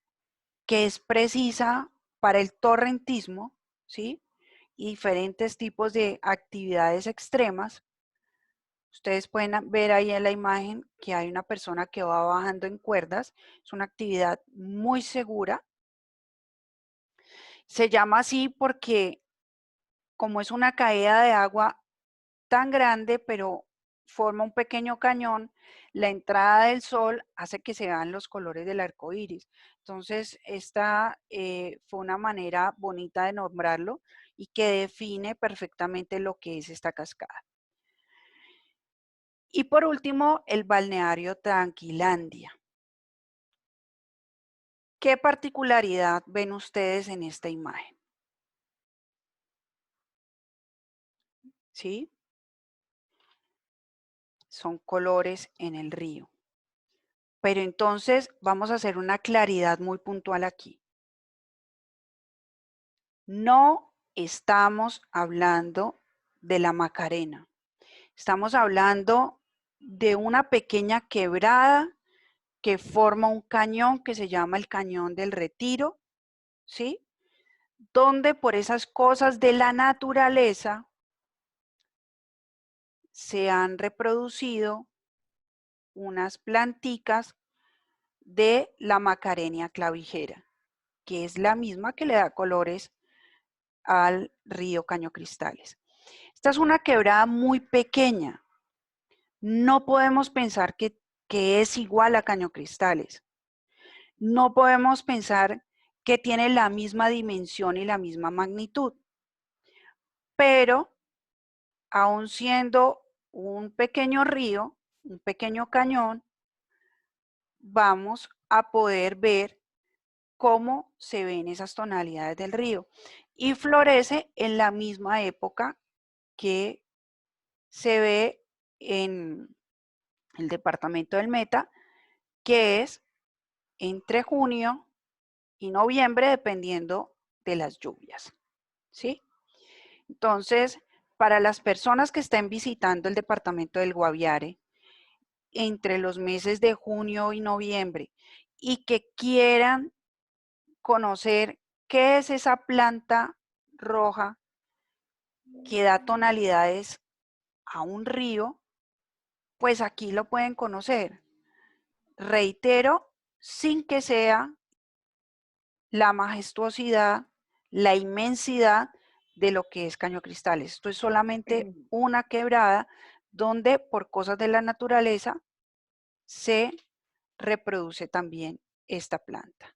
que es precisa para el torrentismo, ¿sí? Y diferentes tipos de actividades extremas. Ustedes pueden ver ahí en la imagen que hay una persona que va bajando en cuerdas. Es una actividad muy segura. Se llama así porque como es una caída de agua tan grande, pero forma un pequeño cañón, la entrada del sol hace que se vean los colores del arco iris. Entonces, esta fue una manera bonita de nombrarlo y que define perfectamente lo que es esta cascada. Y por último, el balneario Tranquilandia. ¿Qué particularidad ven ustedes en esta imagen? ¿Sí? Son colores en el río. Pero entonces vamos a hacer una claridad muy puntual aquí. No estamos hablando de la Macarena. Estamos hablando de una pequeña quebrada que forma un cañón que se llama el Cañón del Retiro, ¿sí? Donde por esas cosas de la naturaleza se han reproducido unas planticas de la Macarenia clavijera, que es la misma que le da colores al río Caño Cristales. Esta es una quebrada muy pequeña. No podemos pensar que es igual a Caño Cristales. No podemos pensar que tiene la misma dimensión y la misma magnitud. Pero, aun siendo un pequeño río, un pequeño cañón, vamos a poder ver cómo se ven esas tonalidades del río. Y florece en la misma época que se ve en el departamento del Meta, que es entre junio y noviembre, dependiendo de las lluvias, ¿sí? Entonces, para las personas que estén visitando el departamento del Guaviare entre los meses de junio y noviembre y que quieran conocer qué es esa planta roja que da tonalidades a un río, pues aquí lo pueden conocer. Reitero, sin que sea la majestuosidad, la inmensidad de lo que es Caño Cristales. Esto es solamente una quebrada donde por cosas de la naturaleza se reproduce también esta planta.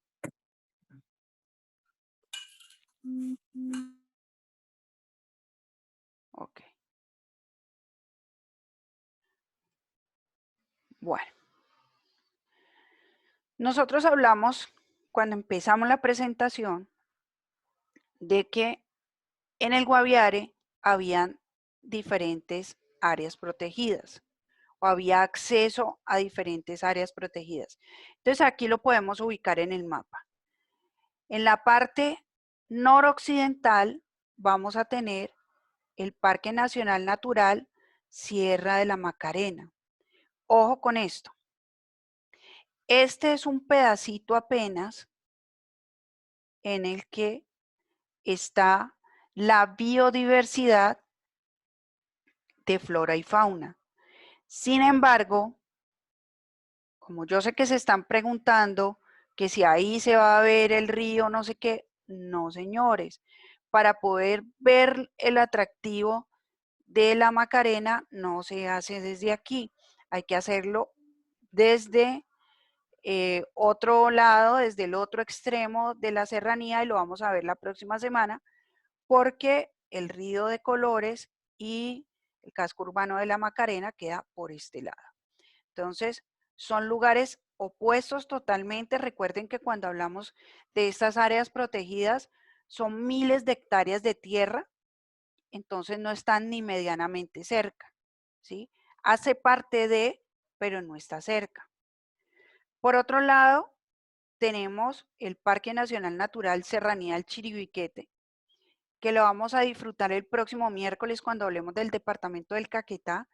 Ok. Bueno. Nosotros hablamos cuando empezamos la presentación de que en el Guaviare habían diferentes áreas protegidas o había acceso a diferentes áreas protegidas. Entonces aquí lo podemos ubicar en el mapa. En la parte noroccidental vamos a tener el Parque Nacional Natural Sierra de la Macarena. Ojo con esto. Este es un pedacito apenas en el que está la biodiversidad de flora y fauna. Sin embargo, como yo sé que se están preguntando que si ahí se va a ver el río, no sé qué, no señores. Para poder ver el atractivo de la Macarena no se hace desde aquí, hay que hacerlo desde otro lado, desde el otro extremo de la serranía, y lo vamos a ver la próxima semana, porque el Río de Colores y el casco urbano de la Macarena queda por este lado. Entonces, son lugares opuestos totalmente. Recuerden que cuando hablamos de estas áreas protegidas, son miles de hectáreas de tierra, entonces no están ni medianamente cerca, ¿sí? Hace parte de, pero no está cerca. Por otro lado, tenemos el Parque Nacional Natural Serranía del Chiribiquete, que lo vamos a disfrutar el próximo miércoles cuando hablemos del departamento del Caquetá,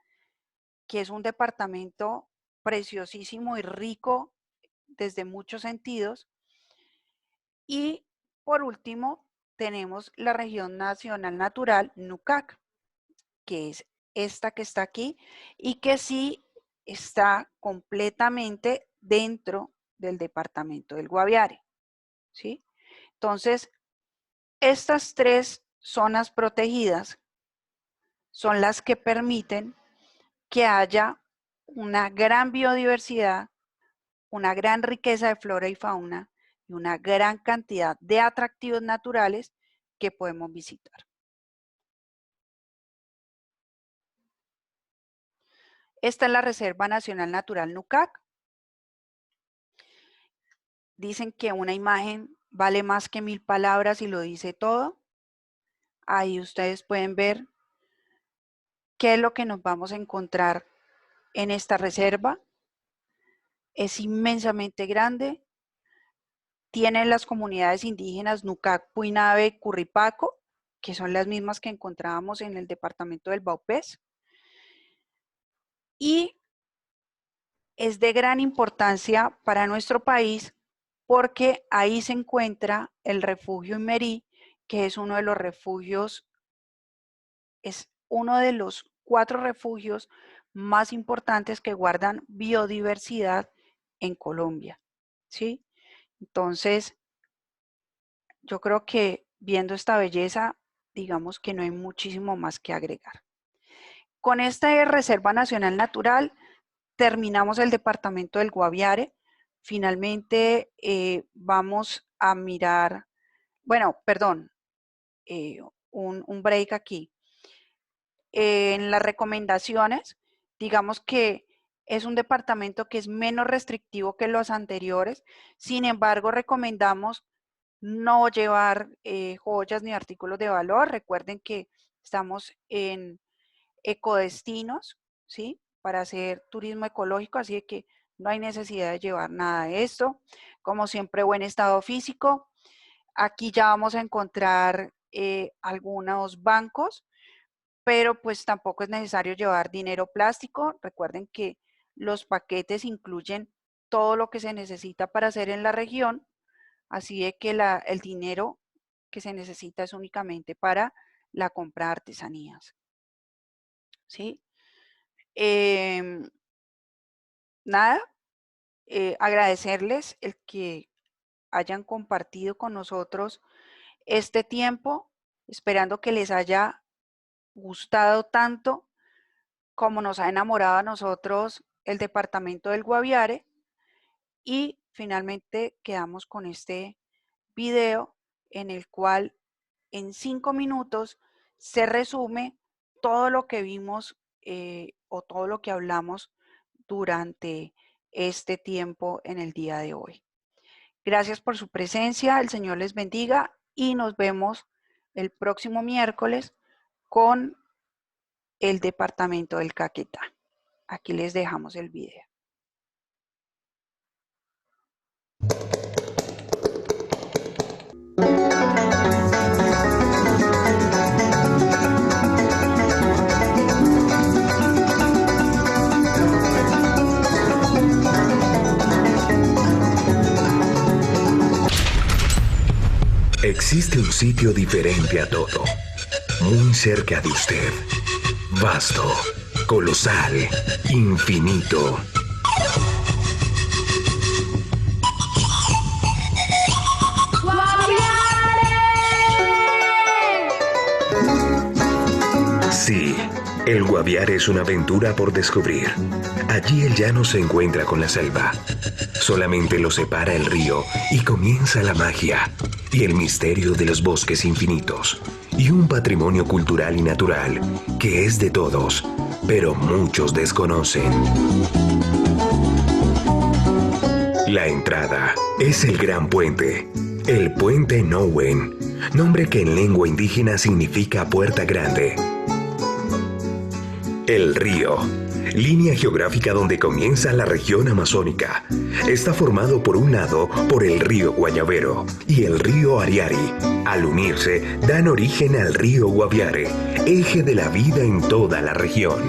que es un departamento preciosísimo y rico desde muchos sentidos. Y por último, tenemos la región nacional natural Nucac, que es esta que está aquí y que sí está completamente dentro del departamento del Guaviare, ¿sí? Entonces, estas tres zonas protegidas son las que permiten que haya una gran biodiversidad, una gran riqueza de flora y fauna y una gran cantidad de atractivos naturales que podemos visitar. Esta es la Reserva Nacional Natural Nucac. Dicen que una imagen vale más que 1000 palabras y lo dice todo. Ahí ustedes pueden ver qué es lo que nos vamos a encontrar en esta reserva. Es inmensamente grande. Tiene las comunidades indígenas Nucac, Puinave, Curripaco, que son las mismas que encontrábamos en el departamento del Baupés. Y es de gran importancia para nuestro país porque ahí se encuentra el refugio Imerí, que es uno de los refugios, es uno de los 4 refugios más importantes que guardan biodiversidad en Colombia, ¿sí? Entonces, yo creo que viendo esta belleza, digamos que no hay muchísimo más que agregar. Con esta Reserva Nacional Natural terminamos el departamento del Guaviare. Finalmente vamos a mirar, bueno, perdón, un break aquí. En las recomendaciones, digamos que es un departamento que es menos restrictivo que los anteriores, sin embargo recomendamos no llevar joyas ni artículos de valor. Recuerden que estamos en ecodestinos, ¿sí? Para hacer turismo ecológico, así que no hay necesidad de llevar nada de esto. Como siempre, buen estado físico. Aquí ya vamos a encontrar algunos bancos, pero pues tampoco es necesario llevar dinero plástico. Recuerden que los paquetes incluyen todo lo que se necesita para hacer en la región, así de que el dinero que se necesita es únicamente para la compra de artesanías, ¿sí? Nada, agradecerles el que hayan compartido con nosotros este tiempo, esperando que les haya gustado tanto como nos ha enamorado a nosotros el departamento del Guaviare. Y finalmente quedamos con este video en el cual en 5 minutos se resume todo lo que vimos o todo lo que hablamos durante este tiempo en el día de hoy. Gracias por su presencia, el Señor les bendiga y nos vemos el próximo miércoles con el departamento del Caquetá. Aquí les dejamos el video. Existe un sitio diferente a todo, muy cerca de usted, vasto, colosal, infinito. Sí, El Guaviare es una aventura por descubrir. Allí el llano se encuentra con la selva. Solamente lo separa el río y comienza la magia y el misterio de los bosques infinitos y un patrimonio cultural y natural que es de todos, pero muchos desconocen. La entrada es el Gran Puente, el Puente Nowen, nombre que en lengua indígena significa puerta grande. El río, línea geográfica donde comienza la región amazónica, está formado por un lado por el río Guayavero y el río Ariari. Al unirse, dan origen al río Guaviare, eje de la vida en toda la región.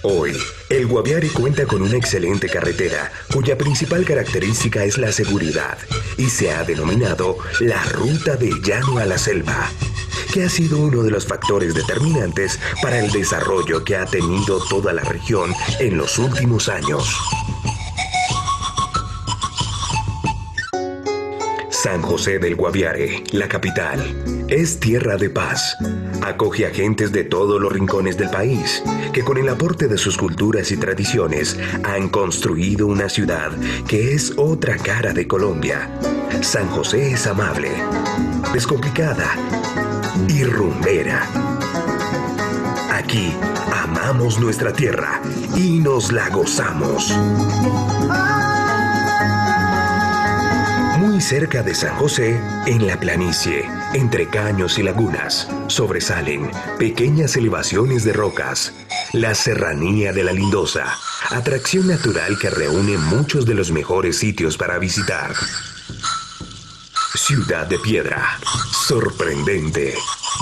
Hoy, el Guaviare cuenta con una excelente carretera, cuya principal característica es la seguridad, y se ha denominado la Ruta del Llano a la Selva, que ha sido uno de los factores determinantes para el desarrollo que ha tenido toda la región en los últimos años. San José del Guaviare, la capital, es tierra de paz. Acoge a gentes de todos los rincones del país, que con el aporte de sus culturas y tradiciones han construido una ciudad que es otra cara de Colombia. San José es amable, descomplicada y rumbera. Aquí amamos nuestra tierra y nos la gozamos. Muy cerca de San José, en la planicie, entre caños y lagunas, sobresalen pequeñas elevaciones de rocas, la Serranía de la Lindosa, atracción natural que reúne muchos de los mejores sitios para visitar. Ciudad de Piedra, sorprendente,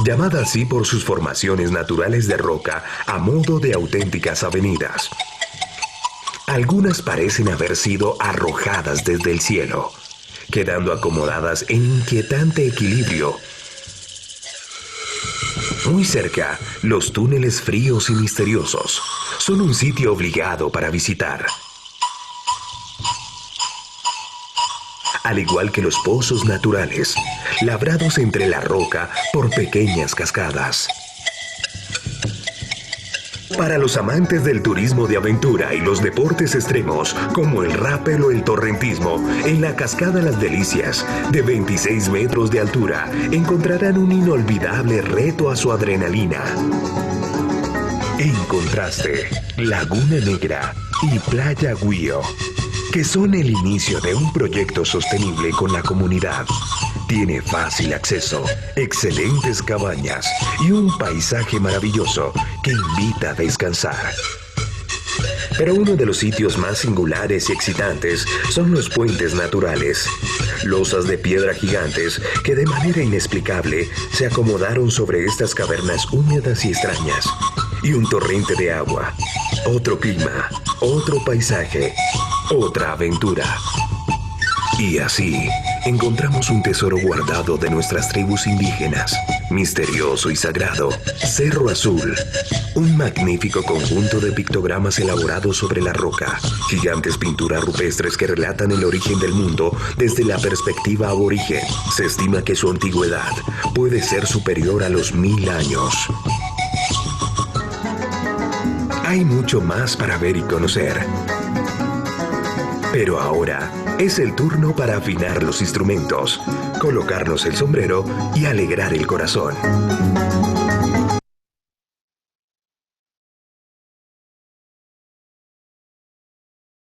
llamada así por sus formaciones naturales de roca a modo de auténticas avenidas. Algunas parecen haber sido arrojadas desde el cielo, quedando acomodadas en inquietante equilibrio. Muy cerca, los túneles fríos y misteriosos son un sitio obligado para visitar. Al igual que los pozos naturales, labrados entre la roca por pequeñas cascadas. Para los amantes del turismo de aventura y los deportes extremos, como el rappel o el torrentismo, en la Cascada Las Delicias, de 26 metros de altura, encontrarán un inolvidable reto a su adrenalina. En contraste, Laguna Negra y Playa Guío, que son el inicio de un proyecto sostenible con la comunidad. Tiene fácil acceso, excelentes cabañas y un paisaje maravilloso que invita a descansar. Pero uno de los sitios más singulares y excitantes son los puentes naturales. Losas de piedra gigantes que de manera inexplicable se acomodaron sobre estas cavernas húmedas y extrañas. Y un torrente de agua, otro clima, otro paisaje, otra aventura. Y así, encontramos un tesoro guardado de nuestras tribus indígenas, misterioso y sagrado, Cerro Azul, un magnífico conjunto de pictogramas elaborados sobre la roca, gigantes pinturas rupestres que relatan el origen del mundo desde la perspectiva aborigen. Se estima que su antigüedad puede ser superior a los 1000 años. Hay mucho más para ver y conocer. Pero ahora es el turno para afinar los instrumentos, colocarnos el sombrero y alegrar el corazón.